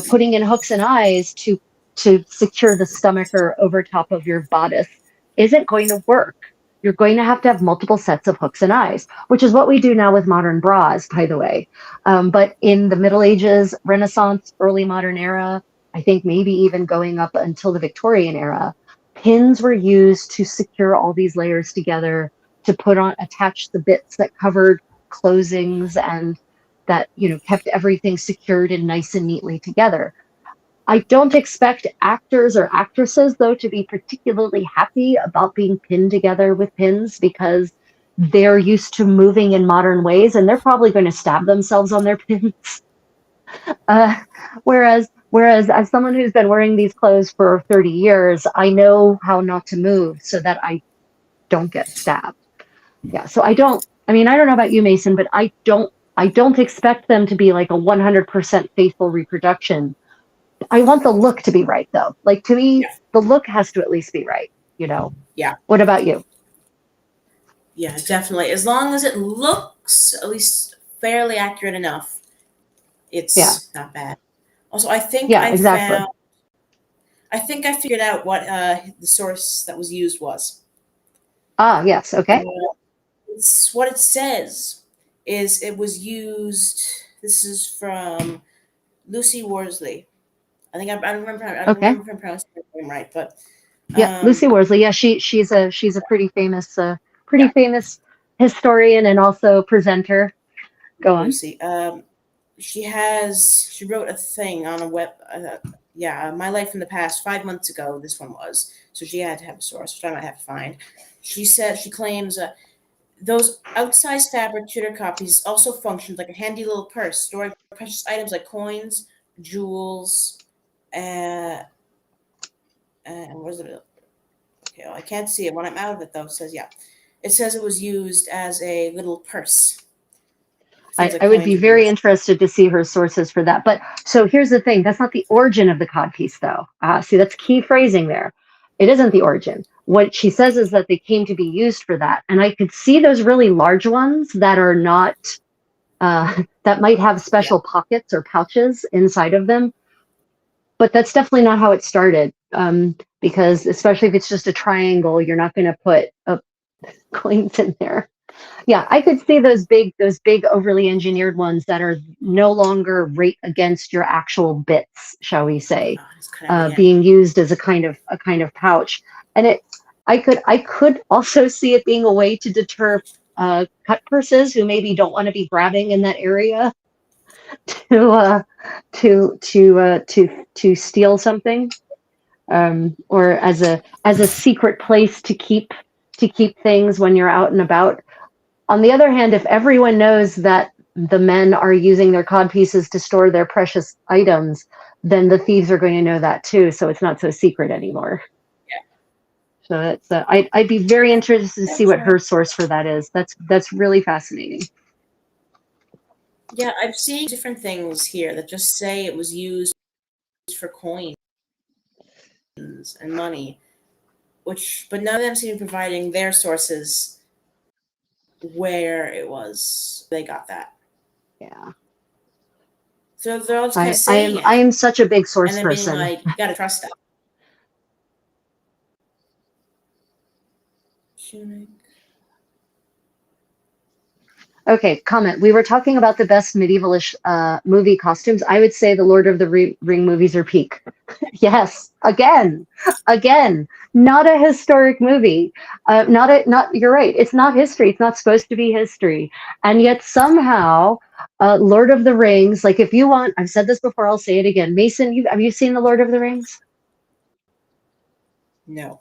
putting in hooks and eyes to secure the stomach or over top of your bodice isn't going to work. You're going to have multiple sets of hooks and eyes, which is what we do now with modern bras, by the way. But in the Middle Ages, Renaissance, early modern era, I think maybe even going up until the Victorian era, pins were used to secure all these layers together, to attach the bits that covered closings and that, kept everything secured and nice and neatly together. I don't expect actors or actresses, though, to be particularly happy about being pinned together with pins, because they're used to moving in modern ways, and they're probably going to stab themselves on their pins. Whereas as someone who's been wearing these clothes for 30 years, I know how not to move so that I don't get stabbed. Yeah, so I don't know about you, Mason, but I don't expect them to be like a 100% faithful reproduction. I want the look to be right, though. Like, to me, the look has to at least be right, Yeah. What about you? Yeah, definitely. As long as it looks at least fairly accurate enough, it's not bad. Also, I think I figured out what the source that was used was. Ah, yes. Okay. it's what it says is it was used. This is from Lucy Worsley. I don't remember. I don't Okay. remember if I'm pronouncing her name right, but Yeah, Lucy Worsley. Yeah, she's a pretty famous historian and also presenter. Go on. Lucy. She wrote a thing on a web. My Life in the Past 5 months ago. This one was, so she had to have a source, which I might have to find. She claims those outsized fabric Tudor copies also functioned like a handy little purse, storing precious items like coins, jewels, and where's it? Okay, well, I can't see it when I'm out of it though. It says it says it was used as a little purse. I would be very interested to see her sources for that. But so here's the thing. That's not the origin of the codpiece, though. See, that's key phrasing there. It isn't the origin. What she says is that they came to be used for that. And I could see those really large ones that are not, that might have special pockets or pouches inside of them. But that's definitely not how it started. Because especially if it's just a triangle, you're not going to put coins in there. Yeah, I could see those big overly engineered ones that are no longer right against your actual bits, shall we say, being used as a kind of pouch. And I could also see it being a way to deter cut purses who maybe don't want to be grabbing in that area to steal something, or as a secret place to keep things when you're out and about. On the other hand, if everyone knows that the men are using their codpieces to store their precious items, then the thieves are going to know that too. So it's not so secret anymore. Yeah. So I'd be very interested to see what her source for that is. That's really fascinating. Yeah, I've seen different things here that just say it was used for coins and money, but none of them seem to be providing their sources where they got that. Yeah. So they're all just kind of saying I am such a big source and then person. being like, you gotta trust that. Okay, comment. We were talking about the best medievalish movie costumes. I would say the Lord of the Ring movies are peak. Yes, again, not a historic movie. You're right. It's not history. It's not supposed to be history. And yet somehow, Lord of the Rings, like if you want, I've said this before, I'll say it again. Mason, have you seen the Lord of the Rings? No.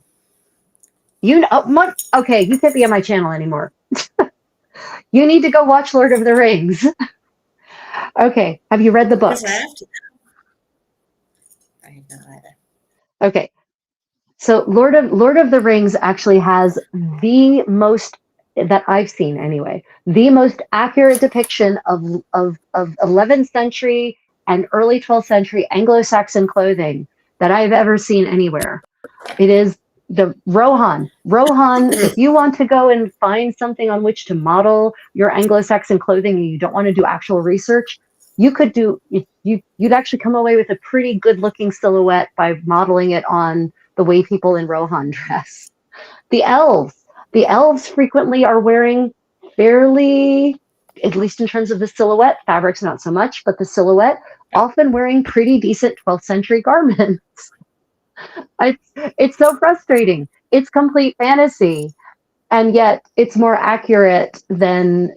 Okay, you can't be on my channel anymore. You need to go watch Lord of the Rings. Okay, have you read the books? I have to. I have not either. Okay, so Lord of the Rings actually has the most, that I've seen anyway, the most accurate depiction of 11th century and early 12th century Anglo-Saxon clothing that I've ever seen anywhere. It is the Rohan, if you want to go and find something on which to model your Anglo-Saxon clothing and you don't want to do actual research, you'd actually come away with a pretty good looking silhouette by modeling it on the way people in Rohan dress. The elves frequently are wearing fairly, at least in terms of the silhouette, fabrics not so much, but the silhouette, often wearing pretty decent 12th century garments. It's so frustrating. It's complete fantasy, and yet it's more accurate than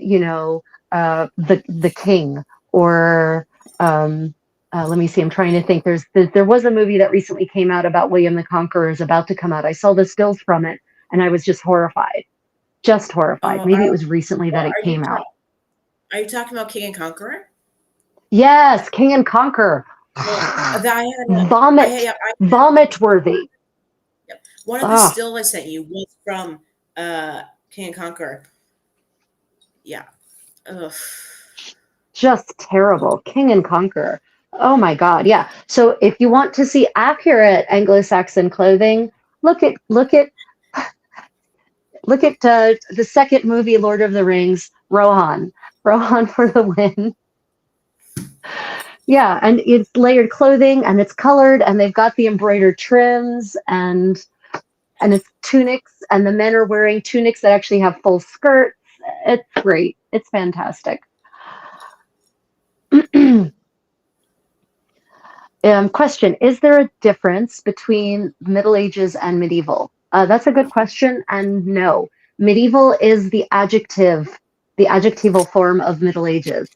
the King or let me see. I'm trying to think. There was a movie that recently came out about William the Conqueror is about to come out. I saw the stills from it, and I was just horrified. Maybe it was recently that it came out. Are you talking about King and Conqueror? Yes, King and Conquer. Vomit worthy. Yep. One of the stills I sent you was from King and Conqueror. Yeah. Ugh. Just terrible. King and Conqueror. Oh my God. Yeah. So if you want to see accurate Anglo-Saxon clothing, look at the second movie, Lord of the Rings, Rohan for the win. Yeah, and it's layered clothing, and it's colored, and they've got the embroidered trims, and it's tunics, and the men are wearing tunics that actually have full skirts, it's great. It's fantastic. Question: is there a difference between Middle Ages and medieval? That's a good question, and no. Medieval is the adjectival form of Middle Ages.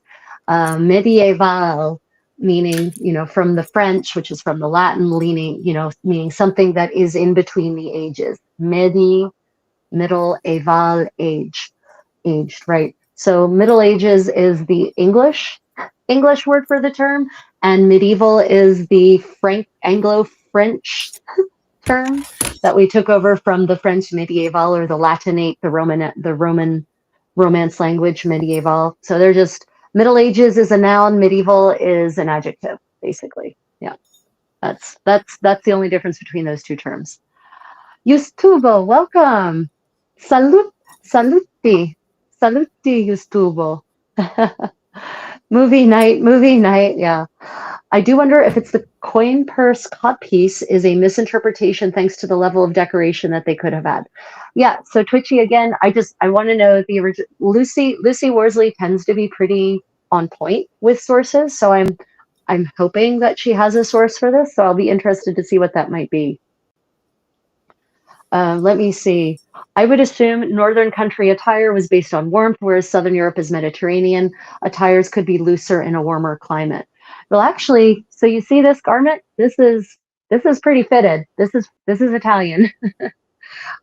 Medieval, meaning, from the French, which is from the Latin, meaning something that is in between the ages. Middle, aval, aged, right? So Middle Ages is the English word for the term, and medieval is the Anglo-French term that we took over from the French medieval, or the Latinate, the Roman Romance language medieval. So they're just, Middle Ages is a noun, medieval is an adjective, basically. Yeah, that's the only difference between those two terms. Justuvo, welcome. Saluti, Justuvo. Movie night, yeah. I do wonder if it's the coin purse codpiece is a misinterpretation thanks to the level of decoration that they could have had. Yeah, so Twitchy, again, I want to know the original. Lucy Worsley tends to be pretty on point with sources, so I'm hoping that she has a source for this, so I'll be interested to see what that might be. Let me see. I would assume Northern country attire was based on warmth, whereas Southern Europe is Mediterranean. Attires could be looser in a warmer climate. Well, actually, so you see this garment? This is pretty fitted. This is Italian.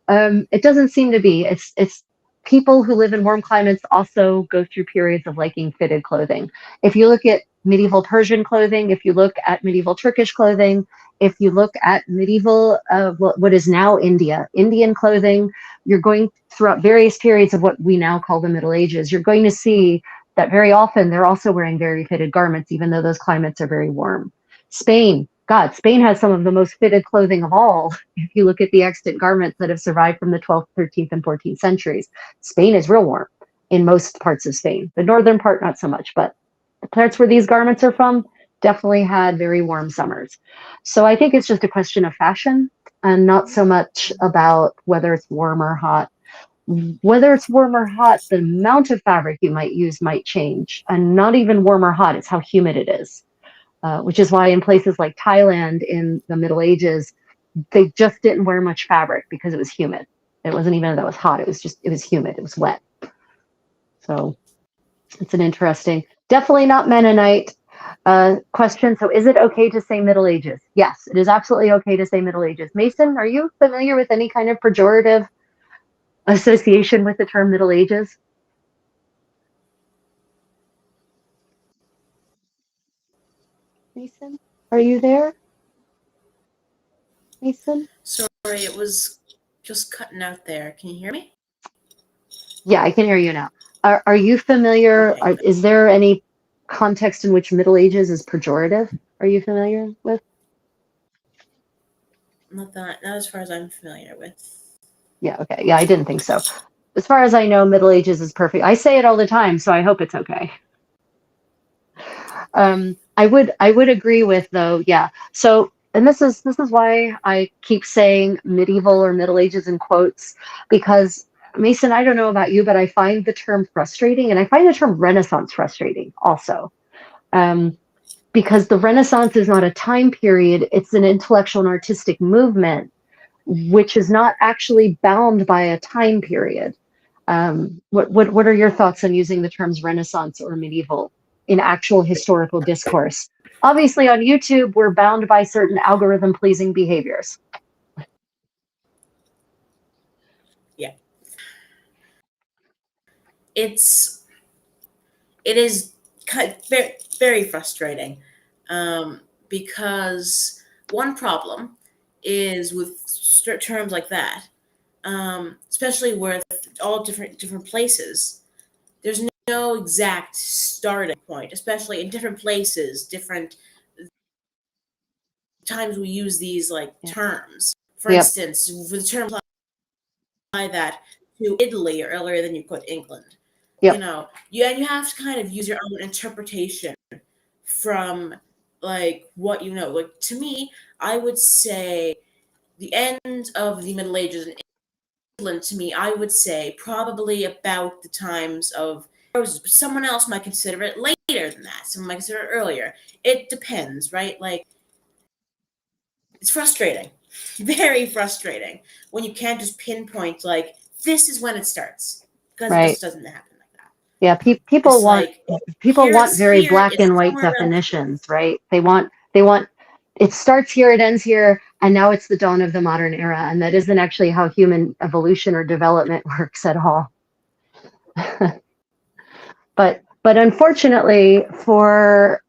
It doesn't seem to be. It's people who live in warm climates also go through periods of liking fitted clothing. If you look at medieval Persian clothing, if you look at medieval Turkish clothing, if you look at medieval, what is now Indian clothing, you're going throughout various periods of what we now call the Middle Ages, you're going to see that very often they're also wearing very fitted garments, even though those climates are very warm. Spain has some of the most fitted clothing of all. If you look at the extant garments that have survived from the 12th, 13th, and 14th centuries, Spain is real warm in most parts of Spain. The northern part, not so much, but the parts where these garments are from definitely had very warm summers. So I think it's just a question of fashion and not so much about whether it's warm or hot. Whether it's warm or hot, the amount of fabric you might use might change, and not even warm or hot, it's how humid it is. Which is why in places like Thailand in the Middle Ages, they just didn't wear much fabric because it was humid. It wasn't even that it was hot, it was humid, it was wet. So it's an interesting, definitely not Mennonite question. So is it okay to say Middle Ages? Yes, it is absolutely okay to say Middle Ages. Mason, are you familiar with any kind of pejorative association with the term Middle Ages? Mason, are you there? Mason? Sorry, it was just cutting out there. Can you hear me? Yeah, I can hear you now. Are you familiar? Okay. Is there any context in which Middle Ages is pejorative? Are you familiar with? Not as far as I'm familiar with. Yeah, okay. Yeah, I didn't think so. As far as I know, Middle Ages is perfect. I say it all the time, so I hope it's okay. I would agree with, though, yeah. So, and this is why I keep saying medieval or Middle Ages in quotes, because Mason, I don't know about you, but I find the term frustrating, and I find the term Renaissance frustrating also. Because the Renaissance is not a time period, it's an intellectual and artistic movement, which is not actually bound by a time period. What are your thoughts on using the terms Renaissance or medieval in actual historical discourse? Obviously, on YouTube, we're bound by certain algorithm-pleasing behaviors. Yeah. It is very, very frustrating because one problem is with terms like that, especially with all different places. There's no exact starting point, especially in different places, different times we use these terms. For Yep. instance, with the term apply that to Italy earlier than you put England. Yep. You have to kind of use your own interpretation from what you know. Like, to me, I would say the end of the Middle Ages and to me, I would say probably about the times of roses. Someone else might consider it later than that. Someone might consider it earlier. It depends, right? Like, it's frustrating, very frustrating when you can't just pinpoint like this is when it starts, because it Right. just doesn't happen like that. Yeah, people It's want like people want very black it's and white somewhere around definitions, right? They want it starts here, it ends here, and now it's the dawn of the modern era, and that isn't actually how human evolution or development works at all. But unfortunately, for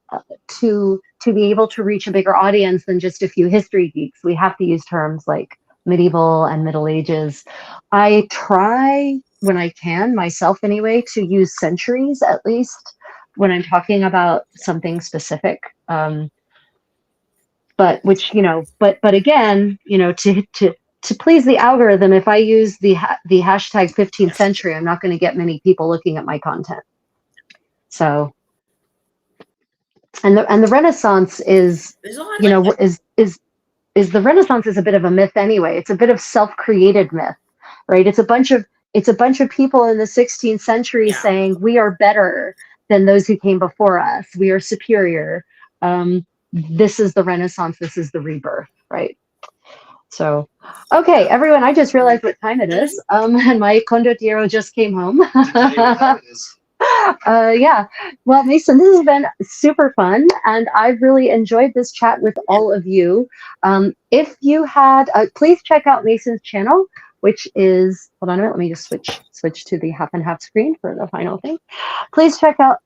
to be able to reach a bigger audience than just a few history geeks, we have to use terms like medieval and Middle Ages. I try, when I can, myself anyway, to use centuries at least when I'm talking about something specific. But which, but again, to please the algorithm, if I use the hashtag 15th century, I'm not going to get many people looking at my content. So, and the Renaissance is, there's a lot of is the Renaissance is a bit of a myth anyway. It's a bit of self-created myth, right? It's a bunch of people in the 16th century saying we are better than those who came before us. We are superior. This is the Renaissance. This is the rebirth, right? So, okay, everyone, I just realized what time it is. And my condottiero just came home. Yeah, well, Mason, this has been super fun, and I've really enjoyed this chat with all of you. If you had, please check out Mason's channel, which is, hold on a minute, let me just switch to the half and half screen for the final thing. Please check out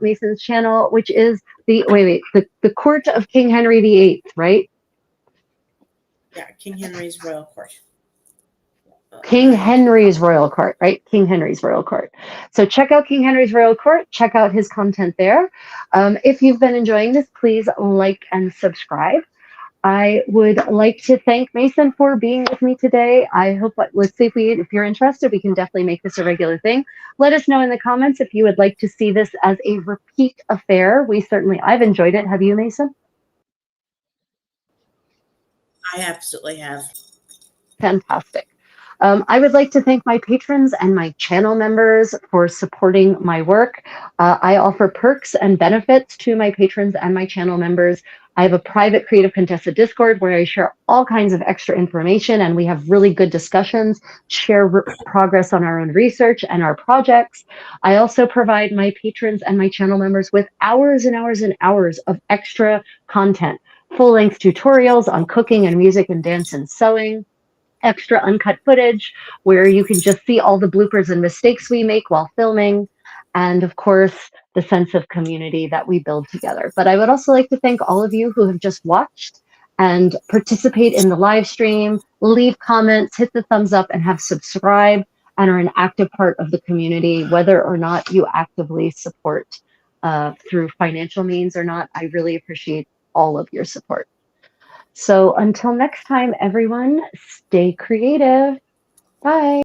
Mason's channel, which is the Court of King Henry VIII, right? Yeah, King Henry's Royal Court. King Henry's Royal Court, right? King Henry's Royal Court. So check out King Henry's Royal Court. Check out his content there. If you've been enjoying this, please like and subscribe. I would like to thank Mason for being with me today. I hope, let's see if you're interested, we can definitely make this a regular thing. Let us know in the comments if you would like to see this as a repeat affair. I've enjoyed it. Have you, Mason? I absolutely have. Fantastic. I would like to thank my patrons and my channel members for supporting my work. I offer perks and benefits to my patrons and my channel members. I have a private Creative Contessa Discord where I share all kinds of extra information, and we have really good discussions, share progress on our own research and our projects. I also provide my patrons and my channel members with hours and hours and hours of extra content, full-length tutorials on cooking and music and dance and sewing, extra uncut footage where you can just see all the bloopers and mistakes we make while filming, and of course the sense of community that we build together. But I would also like to thank all of you who have just watched and participate in the live stream, leave comments, hit the thumbs up, and have subscribed and are an active part of the community, whether or not you actively support through financial means or not. I really appreciate all of your support. So until next time, everyone, stay creative. Bye.